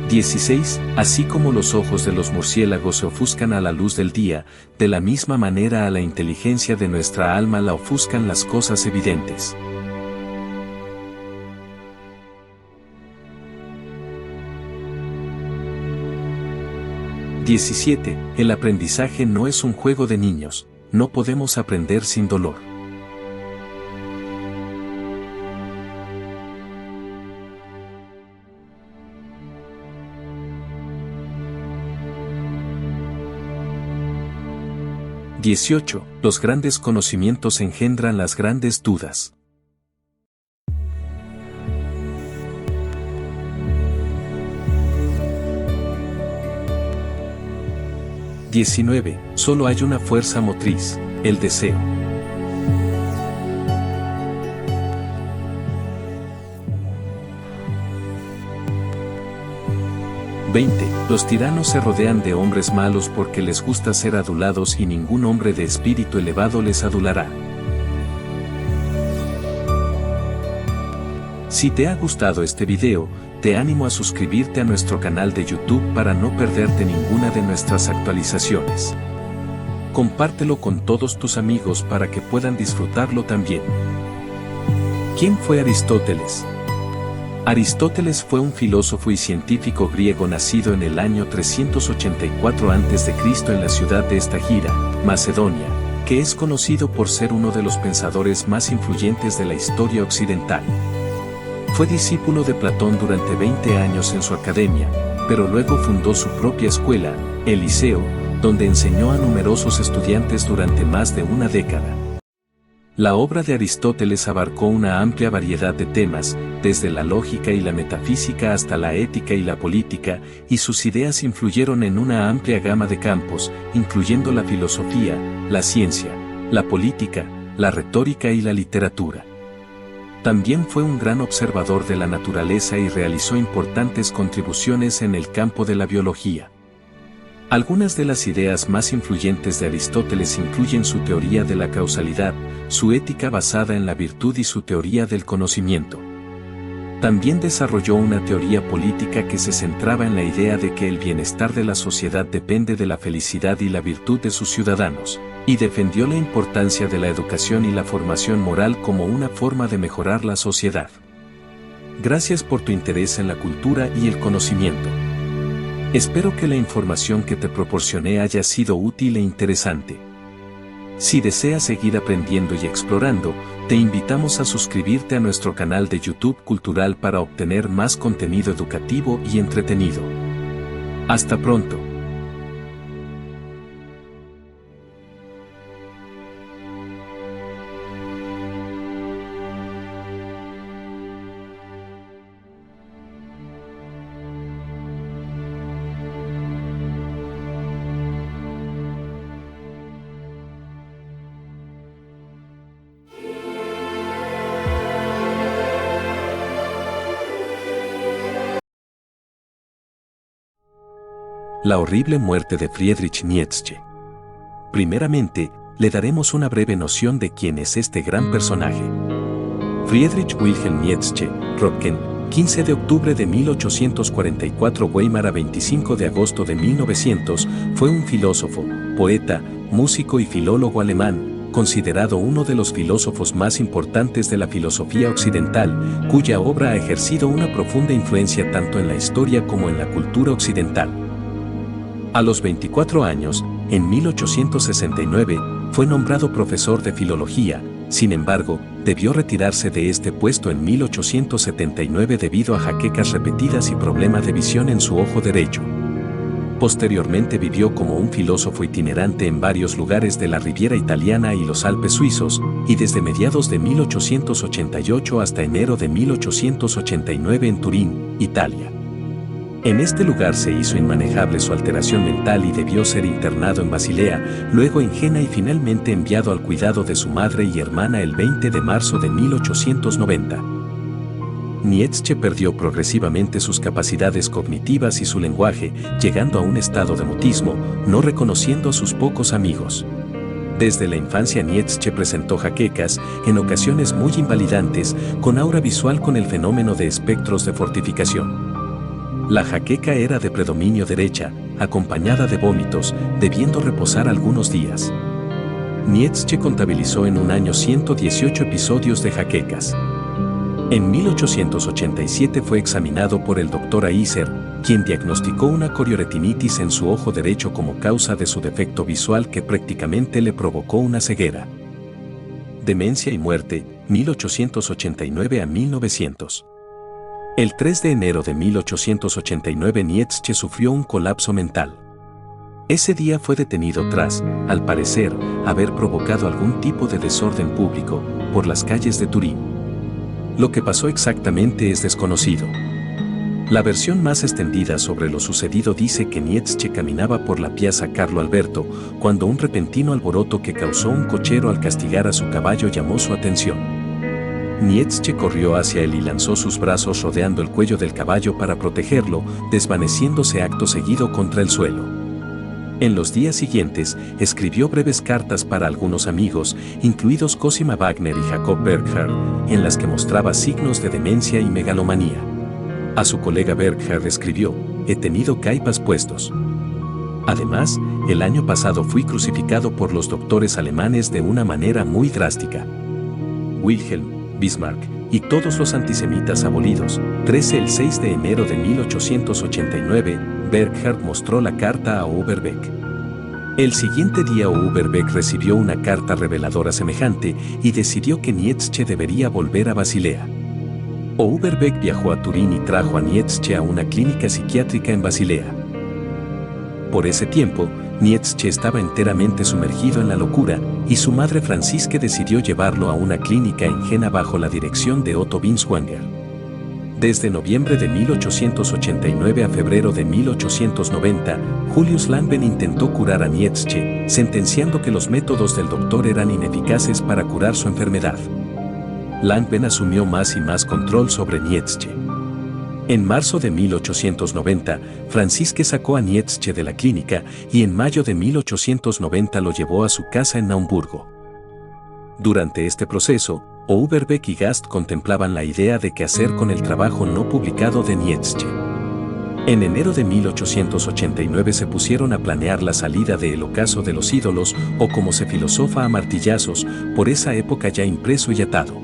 16. Así como los ojos de los murciélagos se ofuscan a la luz del día, de la misma manera a la inteligencia de nuestra alma la ofuscan las cosas evidentes. 17. El aprendizaje no es un juego de niños, no podemos aprender sin dolor. 18. Los grandes conocimientos engendran las grandes dudas. 19. Solo hay una fuerza motriz, el deseo. 20. Los tiranos se rodean de hombres malos porque les gusta ser adulados y ningún hombre de espíritu elevado les adulará. Si te ha gustado este video, te animo a suscribirte a nuestro canal de YouTube para no perderte ninguna de nuestras actualizaciones. Compártelo con todos tus amigos para que puedan disfrutarlo también. ¿Quién fue Aristóteles? Aristóteles fue un filósofo y científico griego nacido en el año 384 a.C. en la ciudad de Estagira, Macedonia, que es conocido por ser uno de los pensadores más influyentes de la historia occidental. Fue discípulo de Platón durante 20 años en su academia, pero luego fundó su propia escuela, el Liceo, donde enseñó a numerosos estudiantes durante más de una década. La obra de Aristóteles abarcó una amplia variedad de temas, desde la lógica y la metafísica hasta la ética y la política, y sus ideas influyeron en una amplia gama de campos, incluyendo la filosofía, la ciencia, la política, la retórica y la literatura. También fue un gran observador de la naturaleza y realizó importantes contribuciones en el campo de la biología. Algunas de las ideas más influyentes de Aristóteles incluyen su teoría de la causalidad, su ética basada en la virtud y su teoría del conocimiento. También desarrolló una teoría política que se centraba en la idea de que el bienestar de la sociedad depende de la felicidad y la virtud de sus ciudadanos, y defendió la importancia de la educación y la formación moral como una forma de mejorar la sociedad. Gracias por tu interés en la cultura y el conocimiento. Espero que la información que te proporcioné haya sido útil e interesante. Si deseas seguir aprendiendo y explorando, Te invitamos a suscribirte a nuestro canal de YouTube Cultural para obtener más contenido educativo y entretenido. Hasta pronto. La horrible muerte de Friedrich Nietzsche. Primeramente, le daremos una breve noción de quién es este gran personaje. Friedrich Wilhelm Nietzsche, Röntgen, 15 de octubre de 1844, Weimar a 25 de agosto de 1900, fue un filósofo, poeta, músico y filólogo alemán, considerado uno de los filósofos más importantes de la filosofía occidental, cuya obra ha ejercido una profunda influencia tanto en la historia como en la cultura occidental. A los 24 años, en 1869, fue nombrado profesor de filología. Sin embargo, debió retirarse de este puesto en 1879 debido a jaquecas repetidas y problemas de visión en su ojo derecho. Posteriormente vivió como un filósofo itinerante en varios lugares de la Riviera italiana y los Alpes suizos, y desde mediados de 1888 hasta enero de 1889 en Turín, Italia. En este lugar se hizo inmanejable su alteración mental y debió ser internado en Basilea, luego en Jena y finalmente enviado al cuidado de su madre y hermana el 20 de marzo de 1890. Nietzsche perdió progresivamente sus capacidades cognitivas y su lenguaje, llegando a un estado de mutismo, no reconociendo a sus pocos amigos. Desde la infancia Nietzsche presentó jaquecas, en ocasiones muy invalidantes, con aura visual con el fenómeno de espectros de fortificación. La jaqueca era de predominio derecha, acompañada de vómitos, debiendo reposar algunos días. Nietzsche contabilizó en un año 118 episodios de jaquecas. En 1887 fue examinado por el Dr. Aiser, quien diagnosticó una corioretinitis en su ojo derecho como causa de su defecto visual que prácticamente le provocó una ceguera. Demencia y muerte, 1889 a 1900. El 3 de enero de 1889 Nietzsche sufrió un colapso mental. Ese día fue detenido tras, al parecer, haber provocado algún tipo de desorden público por las calles de Turín. Lo que pasó exactamente es desconocido. La versión más extendida sobre lo sucedido dice que Nietzsche caminaba por la Piazza Carlo Alberto cuando un repentino alboroto que causó un cochero al castigar a su caballo llamó su atención. Nietzsche corrió hacia él y lanzó sus brazos rodeando el cuello del caballo para protegerlo, desvaneciéndose acto seguido contra el suelo. En los días siguientes, escribió breves cartas para algunos amigos, incluidos Cosima Wagner y Jacob Burckhardt, en las que mostraba signos de demencia y megalomanía. A su colega Burckhardt escribió: «He tenido caipas puestos. Además, el año pasado fui crucificado por los doctores alemanes de una manera muy drástica». Wilhelm, Bismarck y todos los antisemitas abolidos. 13 El 6 de enero de 1889, Burckhardt mostró la carta a Overbeck. El siguiente día Overbeck recibió una carta reveladora semejante y decidió que Nietzsche debería volver a Basilea. Overbeck viajó a Turín y trajo a Nietzsche a una clínica psiquiátrica en Basilea. Por ese tiempo, Nietzsche estaba enteramente sumergido en la locura, y su madre Francisque decidió llevarlo a una clínica en Jena bajo la dirección de Otto Binswanger. Desde noviembre de 1889 a febrero de 1890, Julius Langbehn intentó curar a Nietzsche, sentenciando que los métodos del doctor eran ineficaces para curar su enfermedad. Langbehn asumió más y más control sobre Nietzsche. En marzo de 1890, Francisque sacó a Nietzsche de la clínica y en mayo de 1890 lo llevó a su casa en Naumburgo. Durante este proceso, Overbeck y Gast contemplaban la idea de qué hacer con el trabajo no publicado de Nietzsche. En enero de 1889 se pusieron a planear la salida de El ocaso de los ídolos, o como se filosofa a martillazos, por esa época ya impreso y atado.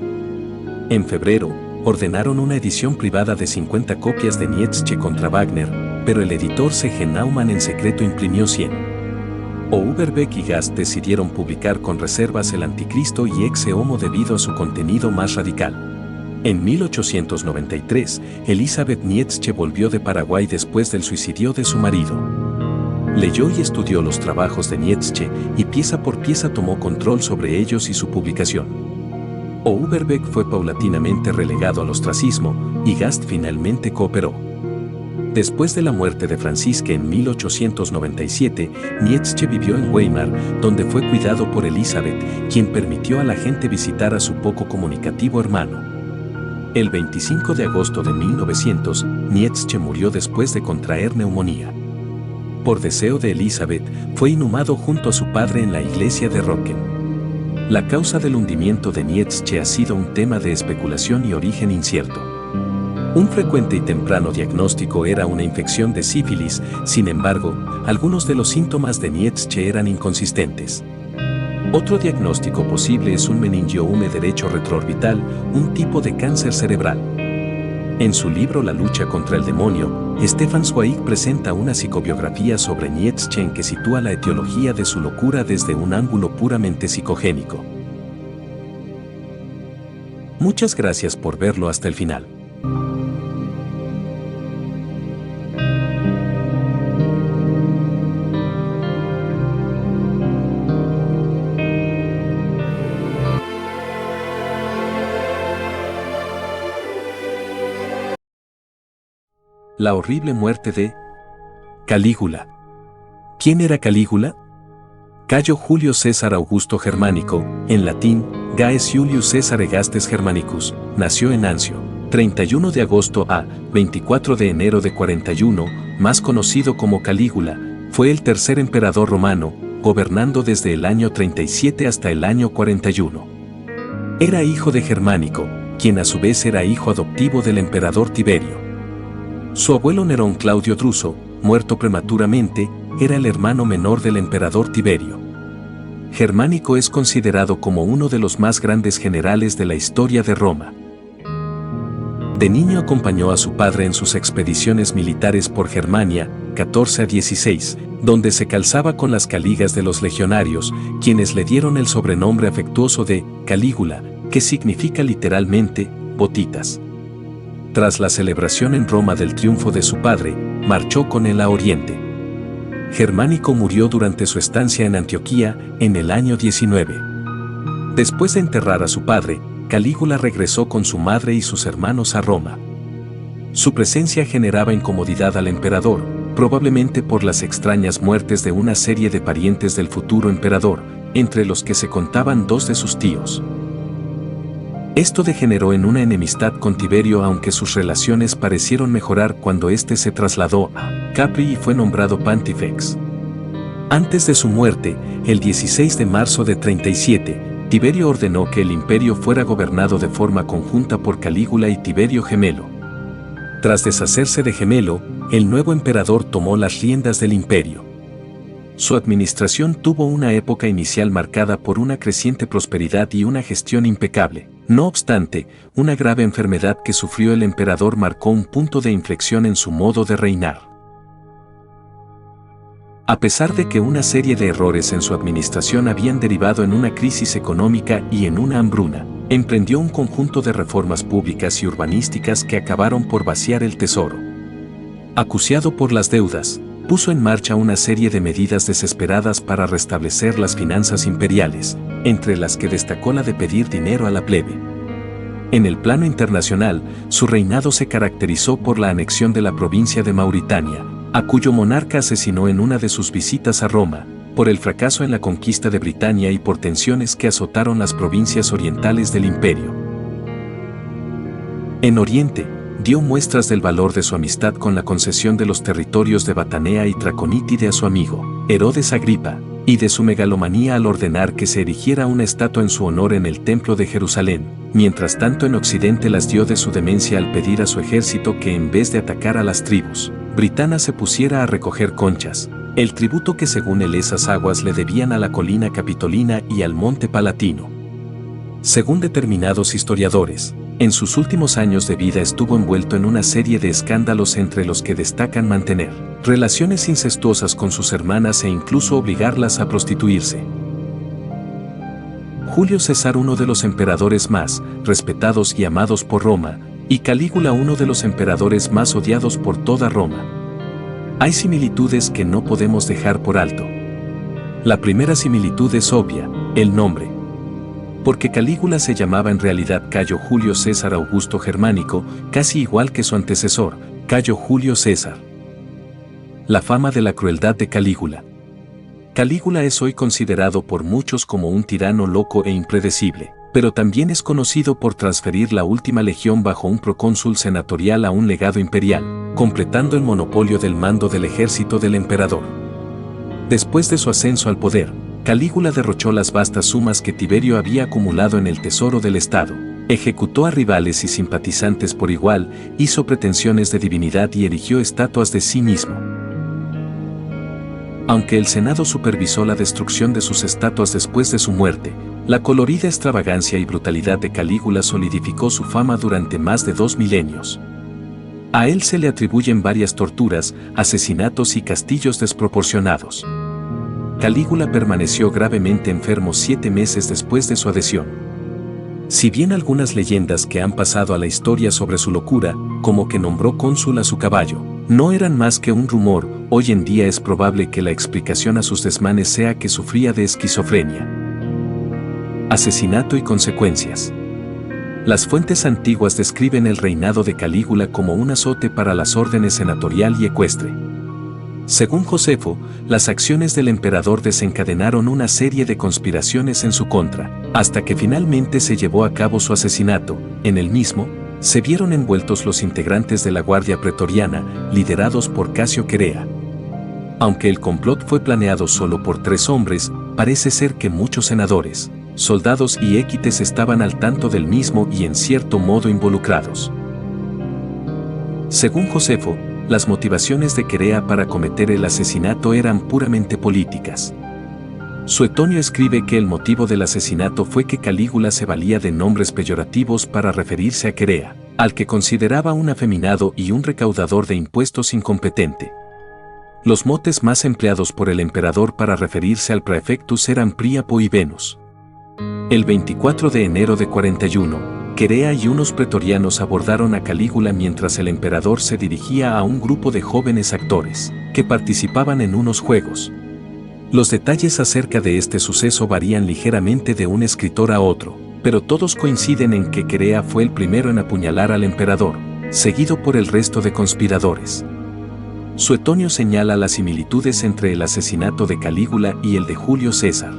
En febrero, ordenaron una edición privada de 50 copias de Nietzsche contra Wagner, pero el editor C. G. Naumann en secreto imprimió 100. Overbeck y Gast decidieron publicar con reservas El Anticristo y Ecce Homo debido a su contenido más radical. En 1893, Elizabeth Nietzsche volvió de Paraguay después del suicidio de su marido. Leyó y estudió los trabajos de Nietzsche y pieza por pieza tomó control sobre ellos y su publicación. Overbeck fue paulatinamente relegado al ostracismo y Gast finalmente cooperó. Después de la muerte de Francisque en 1897, Nietzsche vivió en Weimar, donde fue cuidado por Elizabeth, quien permitió a la gente visitar a su poco comunicativo hermano. El 25 de agosto de 1900, Nietzsche murió después de contraer neumonía. Por deseo de Elizabeth, fue inhumado junto a su padre en la iglesia de Rocken. La causa del hundimiento de Nietzsche ha sido un tema de especulación y origen incierto. Un frecuente y temprano diagnóstico era una infección de sífilis, sin embargo, algunos de los síntomas de Nietzsche eran inconsistentes. Otro diagnóstico posible es un meningioma derecho retroorbital, un tipo de cáncer cerebral. En su libro La lucha contra el demonio, Stefan Zweig presenta una psicobiografía sobre Nietzsche en que sitúa la etiología de su locura desde un ángulo puramente psicogénico. Muchas gracias por verlo hasta el final. La horrible muerte de Calígula. ¿Quién era Calígula? Cayo Julio César Augusto Germánico, en latín, Gaius Julius Caesar Augustus Germanicus, nació en Anzio, 31 de agosto a 24 de enero de 41, más conocido como Calígula, fue el tercer emperador romano, gobernando desde el año 37 hasta el año 41. Era hijo de Germánico, quien a su vez era hijo adoptivo del emperador Tiberio. Su abuelo Nerón Claudio Druso, muerto prematuramente, era el hermano menor del emperador Tiberio. Germánico es considerado como uno de los más grandes generales de la historia de Roma. De niño acompañó a su padre en sus expediciones militares por Germania, 14 a 16, donde se calzaba con las caligas de los legionarios, quienes le dieron el sobrenombre afectuoso de Calígula, que significa literalmente botitas. Tras la celebración en Roma del triunfo de su padre, marchó con él a Oriente. Germánico murió durante su estancia en Antioquía, en el año 19. Después de enterrar a su padre, Calígula regresó con su madre y sus hermanos a Roma. Su presencia generaba incomodidad al emperador, probablemente por las extrañas muertes de una serie de parientes del futuro emperador, entre los que se contaban dos de sus tíos. Esto degeneró en una enemistad con Tiberio, aunque sus relaciones parecieron mejorar cuando éste se trasladó a Capri y fue nombrado Pontifex. Antes de su muerte, el 16 de marzo de 37, Tiberio ordenó que el imperio fuera gobernado de forma conjunta por Calígula y Tiberio Gemelo. Tras deshacerse de Gemelo, el nuevo emperador tomó las riendas del imperio. Su administración tuvo una época inicial marcada por una creciente prosperidad y una gestión impecable. No obstante, una grave enfermedad que sufrió el emperador marcó un punto de inflexión en su modo de reinar. A pesar de que una serie de errores en su administración habían derivado en una crisis económica y en una hambruna, emprendió un conjunto de reformas públicas y urbanísticas que acabaron por vaciar el tesoro. Acuciado por las deudas, puso en marcha una serie de medidas desesperadas para restablecer las finanzas imperiales, entre las que destacó la de pedir dinero a la plebe. En el plano internacional, su reinado se caracterizó por la anexión de la provincia de Mauritania, a cuyo monarca asesinó en una de sus visitas a Roma, por el fracaso en la conquista de Britania y por tensiones que azotaron las provincias orientales del imperio. En Oriente, dio muestras del valor de su amistad con la concesión de los territorios de Batanea y Traconítide a su amigo, Herodes Agripa, y de su megalomanía al ordenar que se erigiera una estatua en su honor en el Templo de Jerusalén. Mientras tanto, en Occidente las dio de su demencia al pedir a su ejército que en vez de atacar a las tribus britanas se pusiera a recoger conchas, el tributo que según él esas aguas le debían a la colina capitolina y al monte palatino. Según determinados historiadores, En sus últimos años de vida estuvo envuelto en una serie de escándalos entre los que destacan mantener relaciones incestuosas con sus hermanas e incluso obligarlas a prostituirse. Julio César, uno de los emperadores más respetados y amados por Roma, y Calígula, uno de los emperadores más odiados por toda Roma. Hay similitudes que no podemos dejar por alto. La primera similitud es obvia, el nombre. Porque Calígula se llamaba en realidad Cayo Julio César Augusto Germánico, casi igual que su antecesor, Cayo Julio César. La fama de la crueldad de Calígula. Calígula es hoy considerado por muchos como un tirano loco e impredecible, pero también es conocido por transferir la última legión bajo un procónsul senatorial a un legado imperial, completando el monopolio del mando del ejército del emperador. Después de su ascenso al poder, Calígula derrochó las vastas sumas que Tiberio había acumulado en el tesoro del Estado, ejecutó a rivales y simpatizantes por igual, hizo pretensiones de divinidad y erigió estatuas de sí mismo. Aunque el Senado supervisó la destrucción de sus estatuas después de su muerte, la colorida extravagancia y brutalidad de Calígula solidificó su fama durante más de 2 milenios. A él se le atribuyen varias torturas, asesinatos y castillos desproporcionados. Calígula permaneció gravemente enfermo 7 meses después de su adhesión. Si bien algunas leyendas que han pasado a la historia sobre su locura, como que nombró cónsul a su caballo, no eran más que un rumor, hoy en día es probable que la explicación a sus desmanes sea que sufría de esquizofrenia. Asesinato y consecuencias. Las fuentes antiguas describen el reinado de Calígula como un azote para las órdenes senatorial y ecuestre. Según Josefo, las acciones del emperador desencadenaron una serie de conspiraciones en su contra, hasta que finalmente se llevó a cabo su asesinato. En el mismo, se vieron envueltos los integrantes de la Guardia Pretoriana, liderados por Casio Querea. Aunque el complot fue planeado solo por 3 hombres, parece ser que muchos senadores, soldados y équites estaban al tanto del mismo y en cierto modo involucrados. Según Josefo, las motivaciones de Querea para cometer el asesinato eran puramente políticas. Suetonio escribe que el motivo del asesinato fue que Calígula se valía de nombres peyorativos para referirse a Querea, al que consideraba un afeminado y un recaudador de impuestos incompetente. Los motes más empleados por el emperador para referirse al praefectus eran Príapo y Venus. El 24 de enero de 41, Querea y unos pretorianos abordaron a Calígula mientras el emperador se dirigía a un grupo de jóvenes actores, que participaban en unos juegos. Los detalles acerca de este suceso varían ligeramente de un escritor a otro, pero todos coinciden en que Querea fue el primero en apuñalar al emperador, seguido por el resto de conspiradores. Suetonio señala las similitudes entre el asesinato de Calígula y el de Julio César.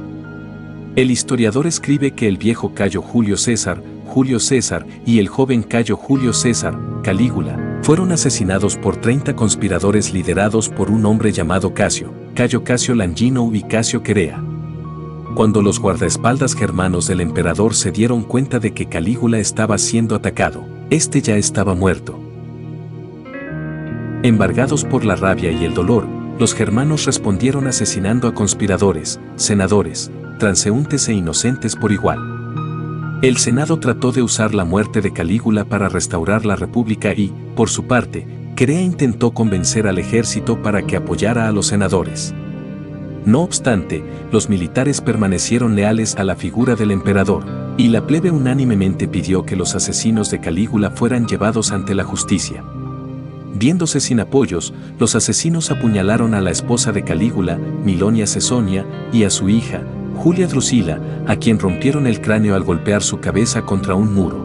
El historiador escribe que el viejo Cayo Julio César y el joven Cayo Julio César, Calígula, fueron asesinados por 30 conspiradores liderados por un hombre llamado Casio, Cayo Casio Langino y Casio Querea. Cuando los guardaespaldas germanos del emperador se dieron cuenta de que Calígula estaba siendo atacado, este ya estaba muerto. Embargados por la rabia y el dolor, los germanos respondieron asesinando a conspiradores, senadores, transeúntes e inocentes por igual. El Senado trató de usar la muerte de Calígula para restaurar la República y, por su parte, Querea intentó convencer al ejército para que apoyara a los senadores. No obstante, los militares permanecieron leales a la figura del emperador, y la plebe unánimemente pidió que los asesinos de Calígula fueran llevados ante la justicia. Viéndose sin apoyos, los asesinos apuñalaron a la esposa de Calígula, Milonia Cesonia, y a su hija, Julia Drusila, a quien rompieron el cráneo al golpear su cabeza contra un muro.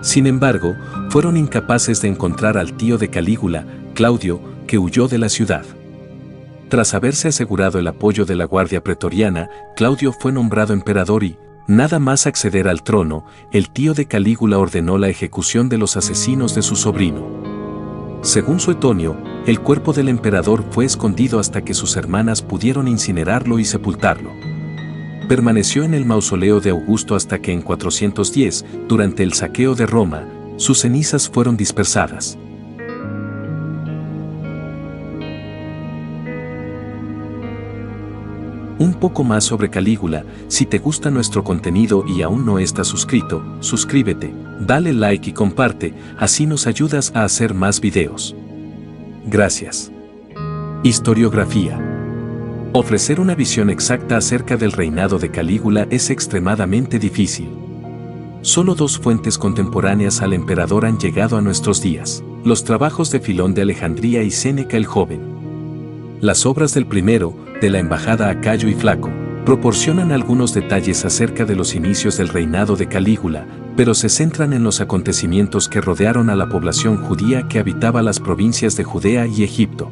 Sin embargo, fueron incapaces de encontrar al tío de Calígula, Claudio, que huyó de la ciudad. Tras haberse asegurado el apoyo de la Guardia Pretoriana, Claudio fue nombrado emperador y, nada más acceder al trono, el tío de Calígula ordenó la ejecución de los asesinos de su sobrino. Según Suetonio, el cuerpo del emperador fue escondido hasta que sus hermanas pudieron incinerarlo y sepultarlo. Permaneció en el mausoleo de Augusto hasta que en 410, durante el saqueo de Roma, sus cenizas fueron dispersadas. Un poco más sobre Calígula. Si te gusta nuestro contenido y aún no estás suscrito, suscríbete, dale like y comparte, así nos ayudas a hacer más videos. Gracias. Historiografía. Ofrecer una visión exacta acerca del reinado de Calígula es extremadamente difícil. Solo dos fuentes contemporáneas al emperador han llegado a nuestros días: los trabajos de Filón de Alejandría y Séneca el Joven. Las obras del primero, de la embajada a Cayo y Flaco, proporcionan algunos detalles acerca de los inicios del reinado de Calígula, pero se centran en los acontecimientos que rodearon a la población judía que habitaba las provincias de Judea y Egipto.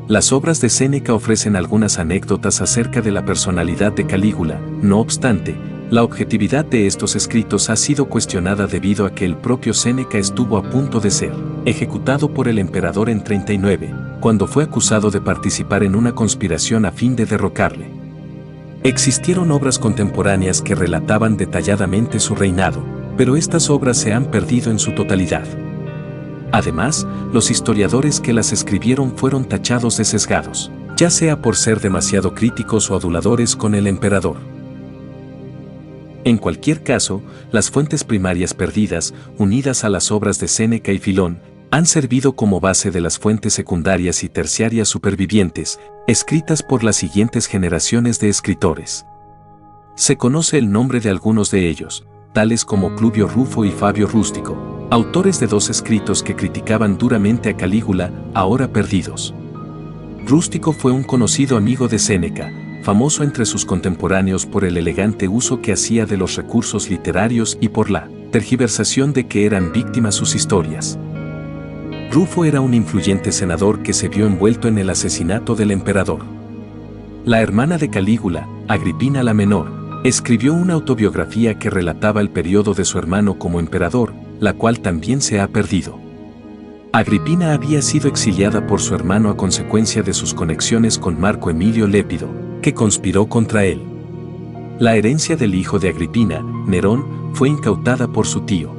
Las obras de Séneca ofrecen algunas anécdotas acerca de la personalidad de Calígula. No obstante, la objetividad de estos escritos ha sido cuestionada debido a que el propio Séneca estuvo a punto de ser ejecutado por el emperador en 39, cuando fue acusado de participar en una conspiración a fin de derrocarle. Existieron obras contemporáneas que relataban detalladamente su reinado, pero estas obras se han perdido en su totalidad. Además, los historiadores que las escribieron fueron tachados de sesgados, ya sea por ser demasiado críticos o aduladores con el emperador. En cualquier caso, las fuentes primarias perdidas, unidas a las obras de Séneca y Filón, han servido como base de las fuentes secundarias y terciarias supervivientes, escritas por las siguientes generaciones de escritores. Se conoce el nombre de algunos de ellos, tales como Pluvio Rufo y Fabio Rústico, autores de dos escritos que criticaban duramente a Calígula, ahora perdidos. Rústico fue un conocido amigo de Séneca, famoso entre sus contemporáneos por el elegante uso que hacía de los recursos literarios y por la tergiversación de que eran víctimas sus historias. Rufo era un influyente senador que se vio envuelto en el asesinato del emperador. La hermana de Calígula, Agripina la Menor, escribió una autobiografía que relataba el periodo de su hermano como emperador, la cual también se ha perdido. Agripina había sido exiliada por su hermano a consecuencia de sus conexiones con Marco Emilio Lépido, que conspiró contra él. La herencia del hijo de Agripina, Nerón, fue incautada por su tío.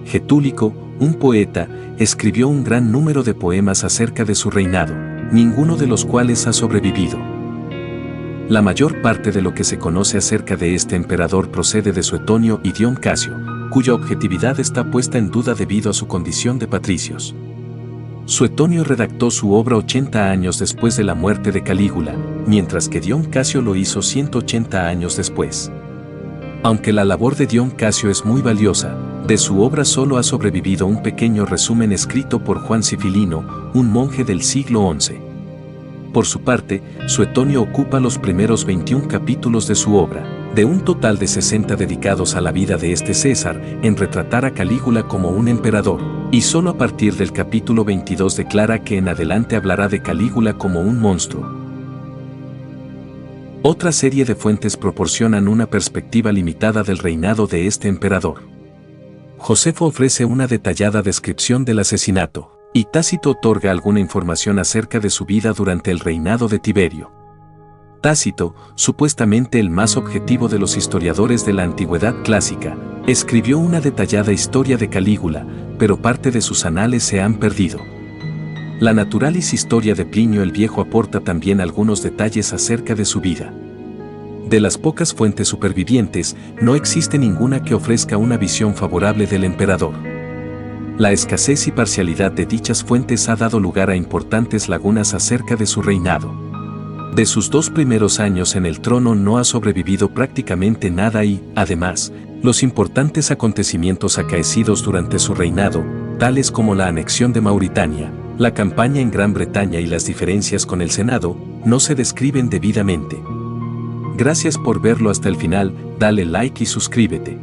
Getúlico, un poeta, escribió un gran número de poemas acerca de su reinado, ninguno de los cuales ha sobrevivido. La mayor parte de lo que se conoce acerca de este emperador procede de Suetonio y Dion Casio, cuya objetividad está puesta en duda debido a su condición de patricios. Suetonio redactó su obra 80 años después de la muerte de Calígula, mientras que Dion Casio lo hizo 180 años después. Aunque la labor de Dion Casio es muy valiosa, de su obra solo ha sobrevivido un pequeño resumen escrito por Juan Cifilino, un monje del siglo XI. Por su parte, Suetonio ocupa los primeros 21 capítulos de su obra, de un total de 60 dedicados a la vida de este César, en retratar a Calígula como un emperador, y solo a partir del capítulo 22 declara que en adelante hablará de Calígula como un monstruo. Otra serie de fuentes proporcionan una perspectiva limitada del reinado de este emperador. Josefo ofrece una detallada descripción del asesinato, y Tácito otorga alguna información acerca de su vida durante el reinado de Tiberio. Tácito, supuestamente el más objetivo de los historiadores de la antigüedad clásica, escribió una detallada historia de Calígula, pero parte de sus anales se han perdido. La Naturalis Historia de Plinio el Viejo aporta también algunos detalles acerca de su vida. De las pocas fuentes supervivientes, no existe ninguna que ofrezca una visión favorable del emperador. La escasez y parcialidad de dichas fuentes ha dado lugar a importantes lagunas acerca de su reinado. De sus 2 primeros años en el trono no ha sobrevivido prácticamente nada y, además, los importantes acontecimientos acaecidos durante su reinado, tales como la anexión de Mauritania, la campaña en Gran Bretaña y las diferencias con el Senado, no se describen debidamente. Gracias por verlo hasta el final, dale like y suscríbete.